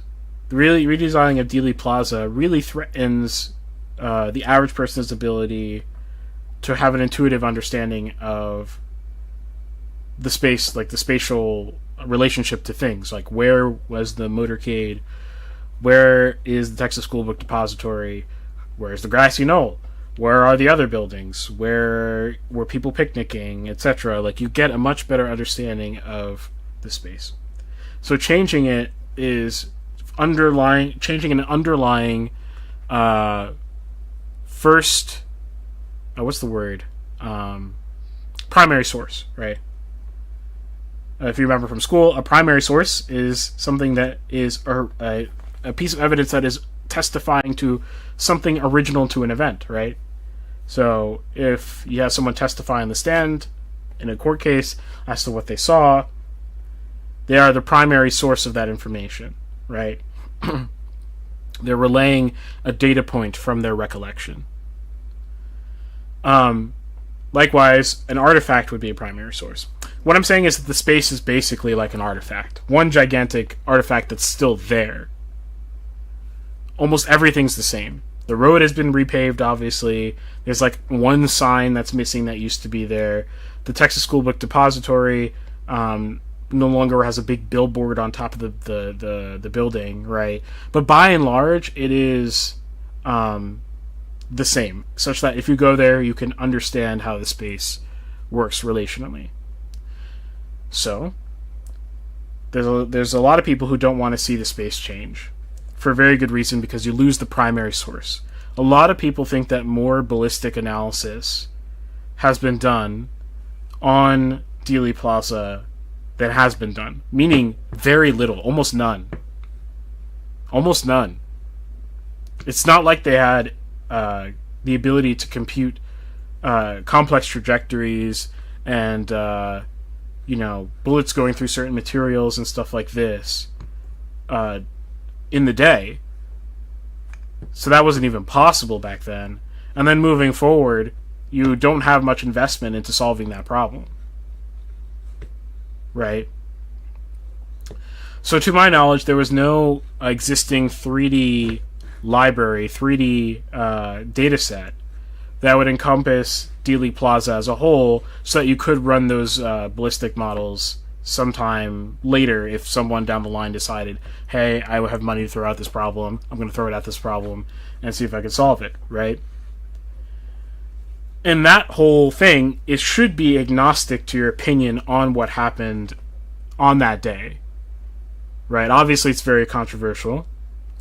the redesigning of Dealey Plaza really threatens the average person's ability to have an intuitive understanding of the space, like the spatial relationship to things, like where was the motorcade, where is the Texas School Book Depository, where's the grassy knoll, where are the other buildings, where were people picnicking, etc. Like, you get a much better understanding of the space. So changing it is changing an underlying first, what's the word? Primary source, right? If you remember from school, a primary source is something that is a piece of evidence that is testifying to something original to an event, right? So if you have someone testify on the stand in a court case as to what they saw, they are the primary source of that information, right? They're relaying a data point from their recollection. Likewise, an artifact would be a primary source. What I'm saying is that the space is basically like an artifact. One gigantic artifact that's still there. Almost everything's the same. The road has been repaved, obviously. There's like one sign that's missing that used to be there. The Texas School Book Depository no longer has a big billboard on top of the building, right? But by and large, it is the same, such that if you go there, you can understand how the space works relationally. So, there's a lot of people who don't want to see the space change, for a very good reason, because you lose the primary source. A lot of people think that more ballistic analysis has been done on Dealey Plaza than has been done, meaning very little, almost none. Almost none. It's not like they had the ability to compute complex trajectories and bullets going through certain materials and stuff like this in the day. So that wasn't even possible back then. And then moving forward, you don't have much investment into solving that problem. Right? So to my knowledge, there was no existing 3D library, 3D data set that would encompass Dealey Plaza as a whole, so that you could run those ballistic models sometime later if someone down the line decided, hey, I have money to throw at this problem, I'm going to throw it at this problem and see if I can solve it, right? And that whole thing, it should be agnostic to your opinion on what happened on that day, right? Obviously, it's very controversial.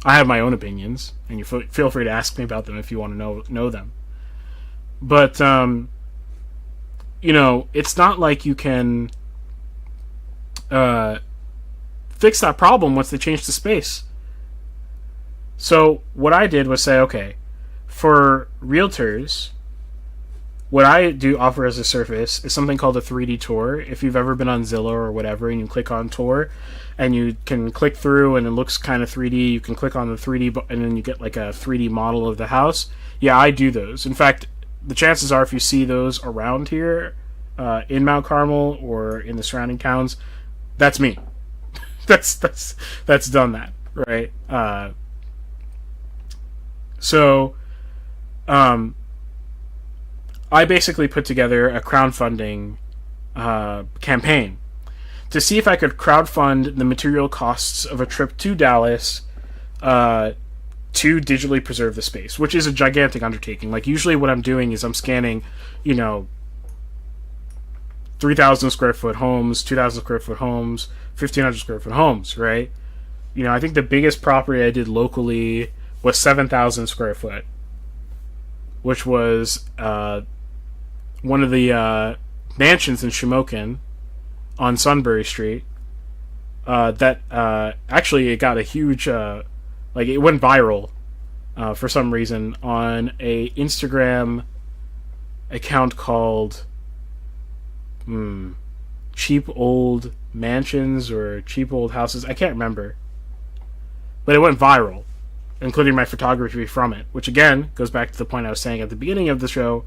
I have my own opinions, and you feel free to ask me about them if you want to know them. But, it's not like you can fix that problem once they change the space. So what I did was say, okay, for realtors, what I do offer as a service is something called a 3D tour. If you've ever been on Zillow or whatever, and you click on tour, and you can click through, and it looks kind of 3D, you can click on the 3D, and then you get like a 3D model of the house. Yeah, I do those. In fact, the chances are if you see those around here, in Mount Carmel or in the surrounding towns, that's me. that's done that, right? So I basically put together a crowdfunding campaign to see if I could crowdfund the material costs of a trip to Dallas to digitally preserve the space, which is a gigantic undertaking. Like, usually what I'm doing is I'm scanning, 3,000 square foot homes, 2,000 square foot homes, 1,500 square foot homes, right? I think the biggest property I did locally was 7,000 square foot, which was one of the mansions in Shamokin on Sunbury Street. That actually it got a huge, it went viral for some reason on a Instagram account called Cheap Old Mansions or Cheap Old Houses. I can't remember, but it went viral, including my photography from it, which again goes back to the point I was saying at the beginning of the show,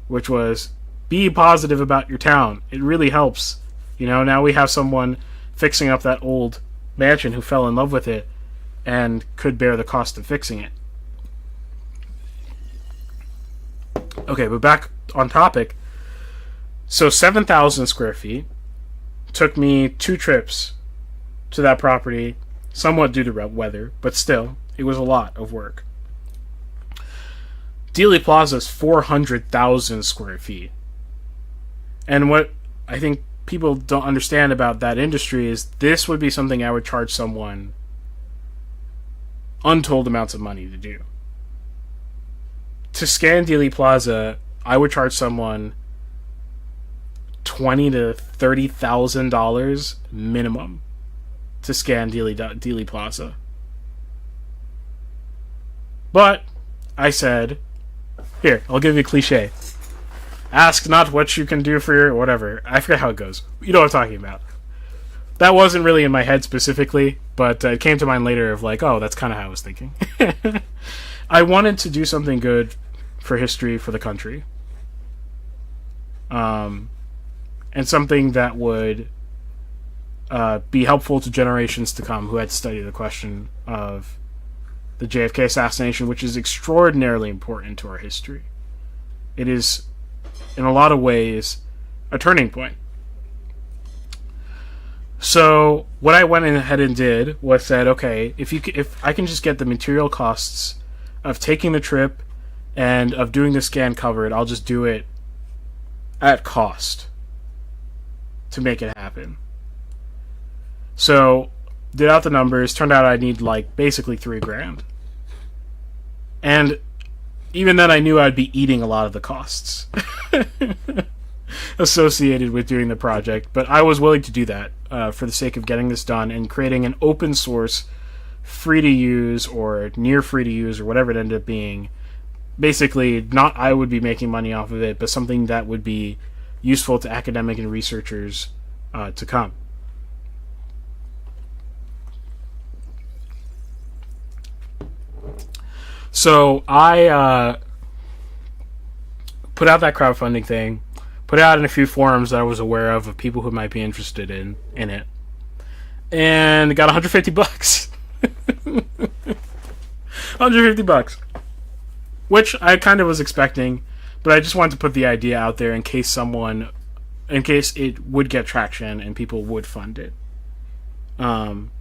which was be positive about your town. It really helps. Now we have someone fixing up that old mansion who fell in love with it and could bear the cost of fixing it. Okay, but back on topic. So 7,000 square feet took me 2 trips to that property, somewhat due to weather, but still, it was a lot of work. Dealey Plaza is 400,000 square feet. And what I think people don't understand about that industry is this would be something I would charge someone untold amounts of money to do. To scan Dealey Plaza, I would charge someone $20,000 to $30,000 minimum to scan Dealey Plaza. But I said, here, I'll give you a cliche. Ask not what you can do for your whatever. I forget how it goes. You know what I'm talking about. That wasn't really in my head specifically, but it came to mind later of oh, that's kind of how I was thinking. I wanted to do something good for history, for the country. And something that would be helpful to generations to come who had studied the question of the JFK assassination, which is extraordinarily important to our history. It is, in a lot of ways, a turning point. So what I went ahead and did was said, okay, if I can just get the material costs of taking the trip and of doing the scan covered, I'll just do it at cost to make it happen. So did out the numbers, turned out I'd need basically $3,000. And even then I knew I'd be eating a lot of the costs associated with doing the project, but I was willing to do that for the sake of getting this done and creating an open source, free to use or near free to use or whatever it ended up being. Basically, not I would be making money off of it, but something that would be useful to academic and researchers to come. So I put out that crowdfunding thing, put it out in a few forums that I was aware of people who might be interested in it, and got $150. $150, which I kind of was expecting, but I just wanted to put the idea out there in case someone in case it would get traction and people would fund it. Um,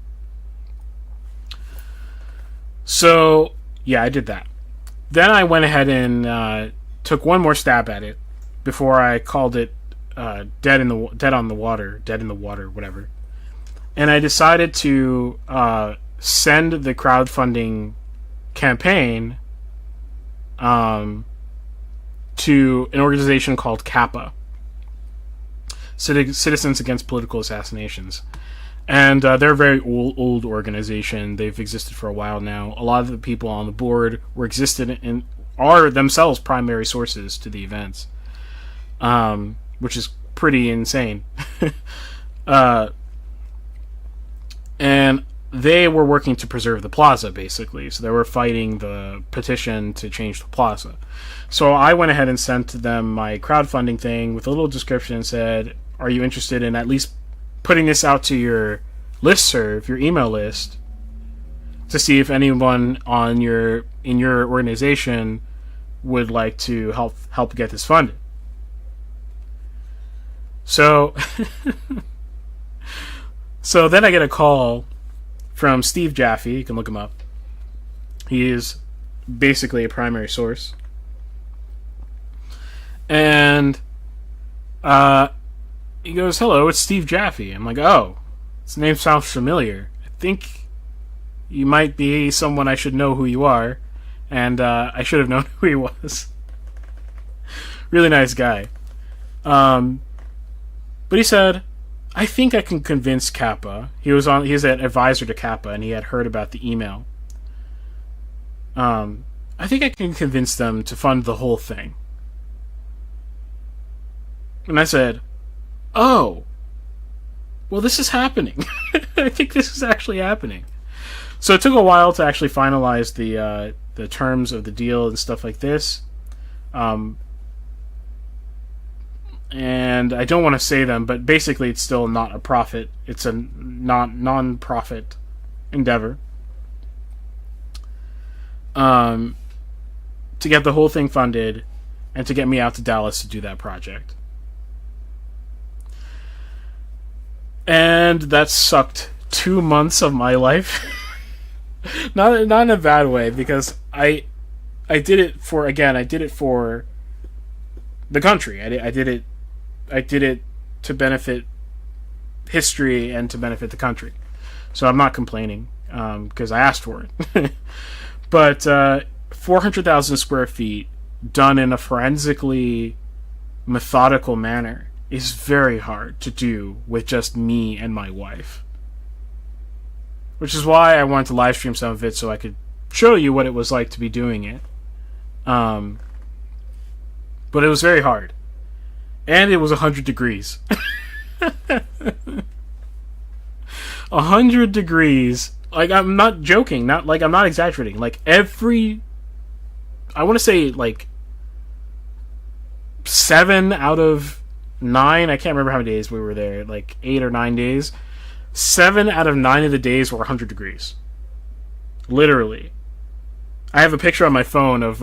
so yeah, I did that. Then I went ahead and took one more stab at it before I called it dead in the water, whatever. And I decided to send the crowdfunding campaign to an organization called CAPA, Citizens Against Political Assassinations. And they're a very old organization. They've existed for a while now. A lot of the people on the board are themselves primary sources to the events, which is pretty insane. And they were working to preserve the plaza, basically. So they were fighting the petition to change the plaza. So I went ahead and sent them my crowdfunding thing with a little description and said, are you interested in at least putting this out to your listserv, your email list, to see if anyone in your organization would like to help get this funded. So so then I get a call from Steve Jaffe. You can look him up. He is basically a primary source. And he goes, hello, it's Steve Jaffe. I'm like, oh, his name sounds familiar. I think you might be someone I should know who you are. And I should have known who he was. Really nice guy. But he said, I think I can convince Kappa. He's an advisor to Kappa, and he had heard about the email. I think I can convince them to fund the whole thing. And I said, oh, well, this is happening. I think this is actually happening. So it took a while to actually finalize the terms of the deal and stuff like this. And I don't want to say them, but basically it's still not a profit. It's a non-profit endeavor. To get the whole thing funded and to get me out to Dallas to do that project. And that sucked 2 months of my life. not in a bad way, because I did it for the country. I did it to benefit history and to benefit the country. So I'm not complaining, because I asked for it. But 400,000 square feet done in a forensically methodical manner is very hard to do with just me and my wife. Which is why I wanted to live stream some of it, so I could show you what it was like to be doing it. But it was very hard. And it was 100 degrees. 100 degrees. Like, I'm not joking. I'm not exaggerating. Like, I want to say, 7 out of 9. I can't remember how many days we were there. 8 or 9 days. 7 out of 9 of the days were 100 degrees. Literally. I have a picture on my phone of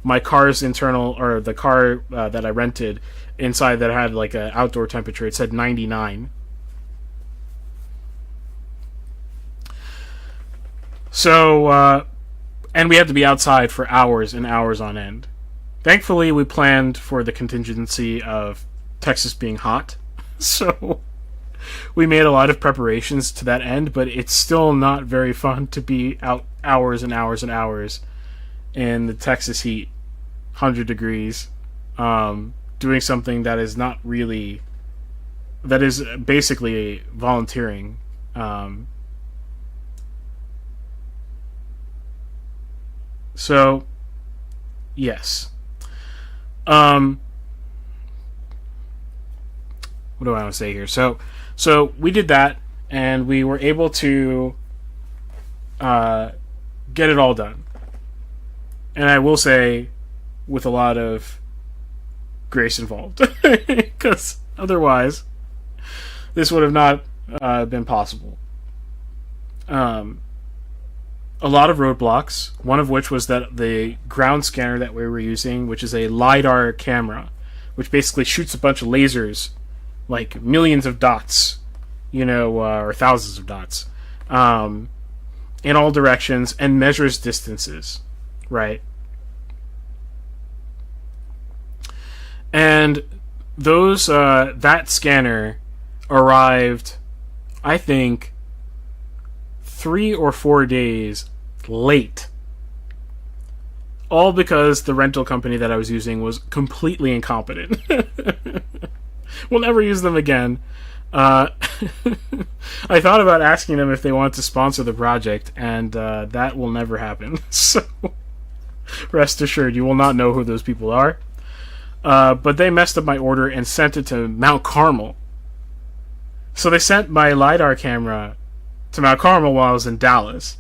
my car's internal, or the car that I rented inside, that had an outdoor temperature. It said 99. So, and we had to be outside for hours and hours on end. Thankfully, we planned for the contingency of Texas being hot. So, we made a lot of preparations to that end, but it's still not very fun to be out hours and hours and hours in the Texas heat, 100 degrees, doing something that is not really, that is basically volunteering. So, yes. What do I want to say here? So we did that, and we were able to get it all done. And I will say, with a lot of grace involved, because otherwise, this would have not been possible. A lot of roadblocks, one of which was that the ground scanner that we were using, which is a LiDAR camera, which basically shoots a bunch of lasers like millions of dots, or thousands of dots, in all directions, and measures distances, right? And those that scanner arrived, I think, 3 or 4 days late. All because the rental company that I was using was completely incompetent. We'll never use them again. I thought about asking them if they wanted to sponsor the project, and that will never happen. So, rest assured, you will not know who those people are. But they messed up my order and sent it to Mount Carmel. So they sent my LiDAR camera to Mount Carmel while I was in Dallas.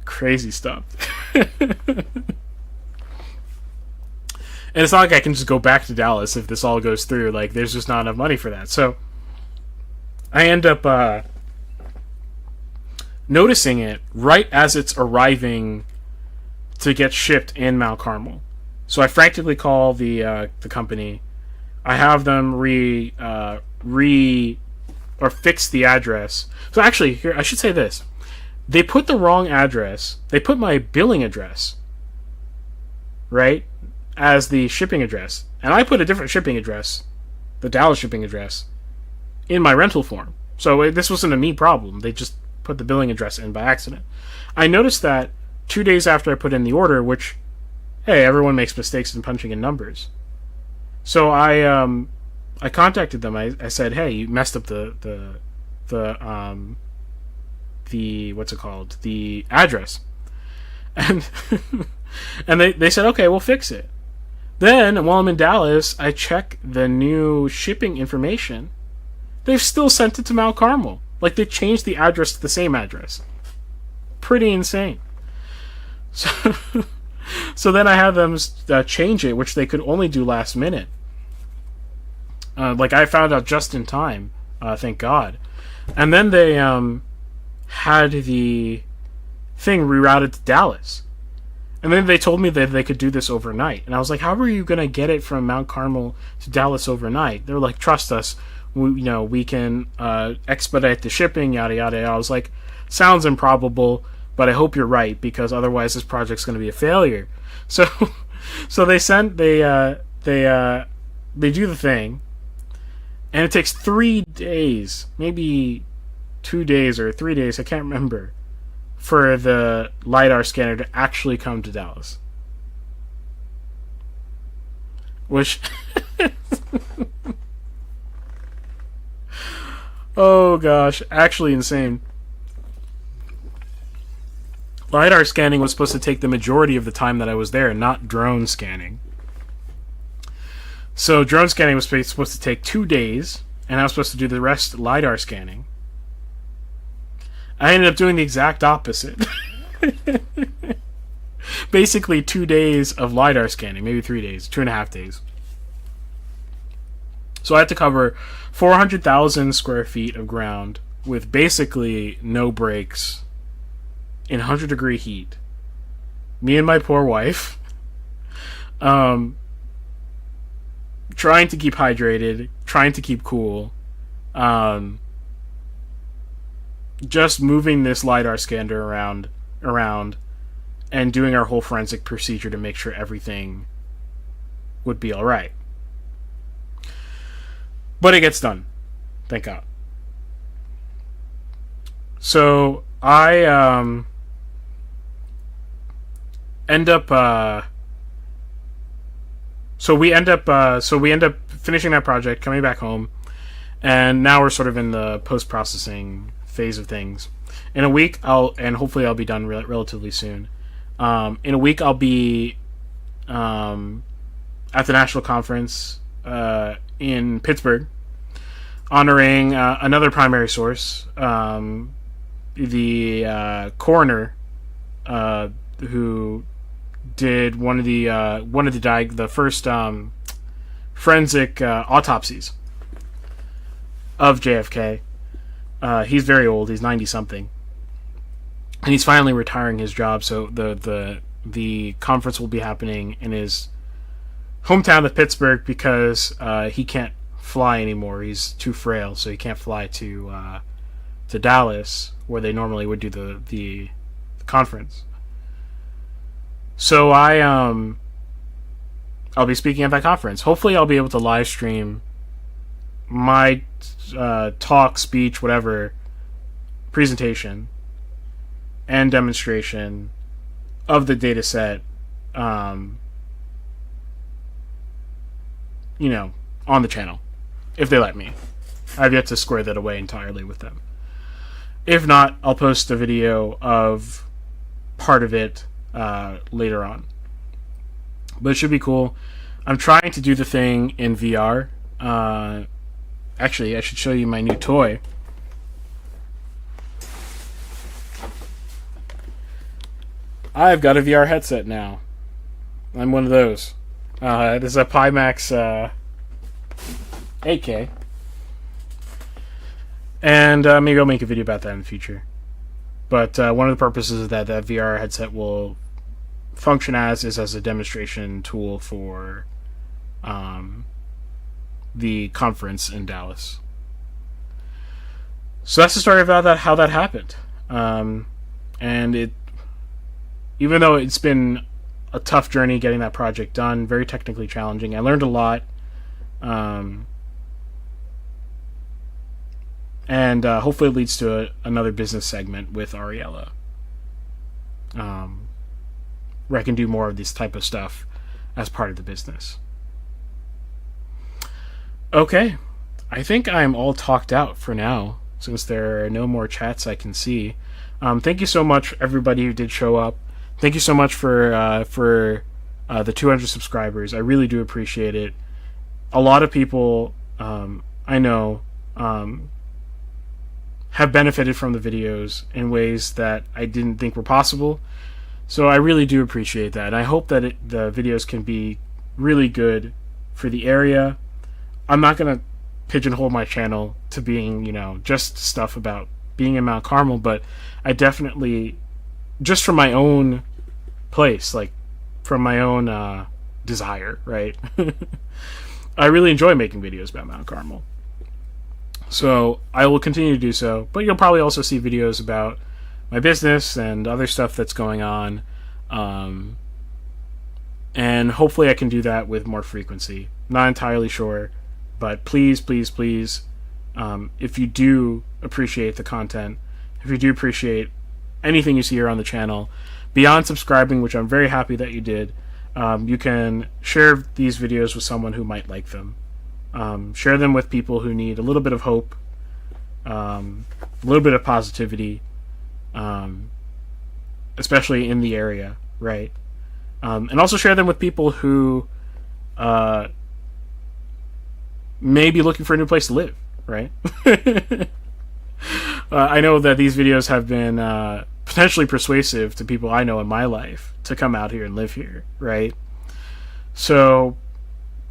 Crazy stuff. And it's not like I can just go back to Dallas if this all goes through. Like, there's just not enough money for that. So I end up noticing it right as it's arriving to get shipped in Mount Carmel. So I frantically call the company. I have them fix the address. So actually, here I should say this: they put the wrong address. They put my billing address, right, as the shipping address, and I put a different shipping address, the Dallas shipping address, in my rental form. So this wasn't a me problem. They just put the billing address in by accident. I noticed that 2 days after I put in the order, which, hey, everyone makes mistakes in punching in numbers. So I contacted them. I said, hey, you messed up the what's it called? The address. And and they said, okay, we'll fix it. Then, while I'm in Dallas, I check the new shipping information. They've still sent it to Mount Carmel. Like, they changed the address to the same address. Pretty insane. So then I had them change it, which they could only do last minute. Like, I found out just in time, thank God. And then they had the thing rerouted to Dallas. And then they told me that they could do this overnight. And I was like, how are you going to get it from Mount Carmel to Dallas overnight? They're like, trust us. We can expedite the shipping, yada, yada, yada. I was like, sounds improbable, but I hope you're right, because otherwise this project's going to be a failure. So they do the thing. And it takes 3 days, maybe 2 days or 3 days, I can't remember, for the LiDAR scanner to actually come to Dallas. Which... oh gosh, actually insane. LiDAR scanning was supposed to take the majority of the time that I was there, not drone scanning. So drone scanning was supposed to take 2 days, and I was supposed to do the rest LiDAR scanning. I ended up doing the exact opposite. Basically 2 days of LiDAR scanning, maybe 3 days, 2.5 days. So I had to cover 400,000 square feet of ground with basically no breaks in 100-degree heat. Me and my poor wife, trying to keep hydrated, trying to keep cool, just moving this LiDAR scanner around and doing our whole forensic procedure to make sure everything would be alright. But it gets done. Thank God. So I end up so we end up finishing that project, coming back home, and now we're sort of in the post-processing phase of things. In a week, hopefully I'll be done relatively soon. In a week, I'll be at the national conference in Pittsburgh, honoring another primary source, the coroner who did one of the first forensic autopsies of JFK. He's very old. He's 90-something. And he's finally retiring his job, so the conference will be happening in his hometown of Pittsburgh because he can't fly anymore. He's too frail, so he can't fly to Dallas, where they normally would do the conference. So I'll be speaking at that conference. Hopefully, I'll be able to live stream my talk, speech, whatever, presentation and demonstration of the data set, on the channel, if they let me. I've yet to square that away entirely with them. If not, I'll post a video of part of it later on. But it should be cool. I'm trying to do the thing in VR. Actually, I should show you my new toy. I've got a VR headset now. I'm one of those. This is a Pimax 8K. And maybe I'll make a video about that in the future. But one of the purposes that VR headset will function is as a demonstration tool for the conference in Dallas. So that's the story about how that happened. And even though it's been a tough journey getting that project done, very technically challenging, I learned a lot. And hopefully it leads to another business segment with Auriela, where I can do more of this type of stuff as part of the business. Okay, I think I'm all talked out for now, since there are no more chats I can see. Thank you so much, everybody who did show up. Thank you so much for the 200 subscribers. I really do appreciate it. A lot of people I know have benefited from the videos in ways that I didn't think were possible. So I really do appreciate that. And I hope that the videos can be really good for the area. I'm not going to pigeonhole my channel to being, just stuff about being in Mount Carmel, but I definitely, just from my own place, like from my own desire, right? I really enjoy making videos about Mount Carmel. So I will continue to do so, but you'll probably also see videos about my business and other stuff that's going on. And hopefully I can do that with more frequency. Not entirely sure, but please, please, please, if you do appreciate the content, if you do appreciate anything you see here on the channel, beyond subscribing, which I'm very happy that you did, you can share these videos with someone who might like them. Share them with people who need a little bit of hope, a little bit of positivity, especially in the area, right? And also share them with people who may be looking for a new place to live, right? I know that these videos have been potentially persuasive to people I know in my life to come out here and live here, right? So,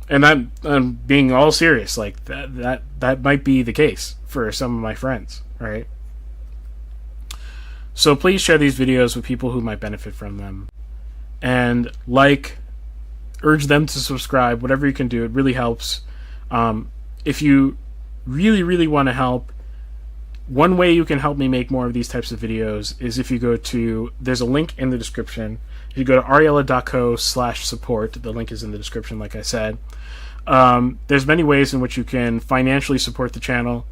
and I'm being all serious, like that might be the case for some of my friends, right? So please share these videos with people who might benefit from them, and urge them to subscribe, whatever you can do. It really helps. If you really, really want to help, one way you can help me make more of these types of videos is if you go to, there's a link in the description. If you go to auriela.co/support, the link is in the description, like I said. There's many ways in which you can financially support the channel,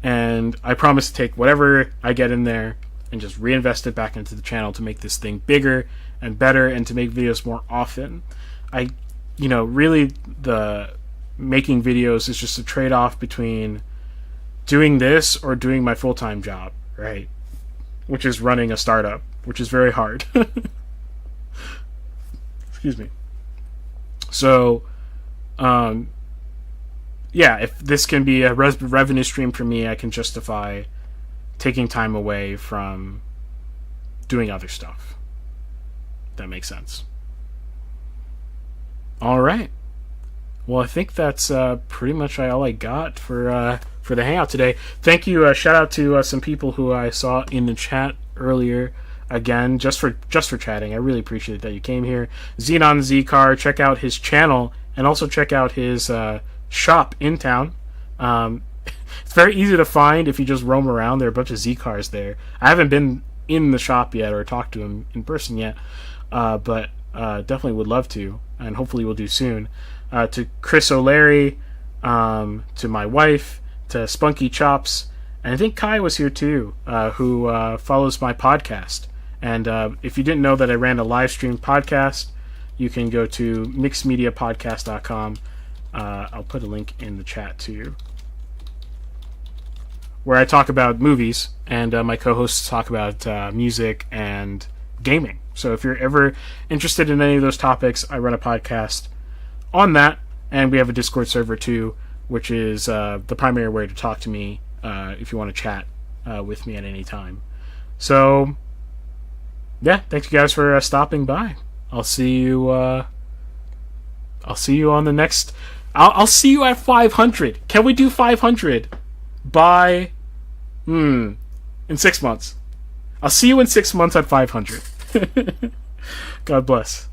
and I promise to take whatever I get in there and just reinvest it back into the channel to make this thing bigger and better and to make videos more often. Really, the making videos is just a trade-off between doing this or doing my full-time job, right? Which is running a startup, which is very hard. Excuse me. So, if this can be a revenue stream for me, I can justify taking time away from doing other stuff. That makes sense. All right. Well, I think that's pretty much all I got for the hangout today. Thank you. Shout out to some people who I saw in the chat earlier. Again, just for chatting. I really appreciate that you came here. Xenon Zcar, check out his channel and also check out his shop in town. It's very easy to find if you just roam around. There are a bunch of Z cars there. I haven't been in the shop yet or talked to him in person yet, but definitely would love to, and hopefully we'll do soon. To Chris O'Leary, to my wife, to Spunky Chops, and I think Kai was here too, who follows my podcast. And if you didn't know that I ran a live stream podcast, you can go to mixedmediapodcast.com. I'll put a link in the chat too, where I talk about movies, and my co-hosts talk about music and gaming. So if you're ever interested in any of those topics, I run a podcast on that, and we have a Discord server too, which is the primary way to talk to me if you want to chat with me at any time. So, yeah, thanks you guys for stopping by. I'll see you. I'll see you on the next. I'll see you at 500. Can we do 500 by in 6 months? I'll see you in 6 months at 500. God bless.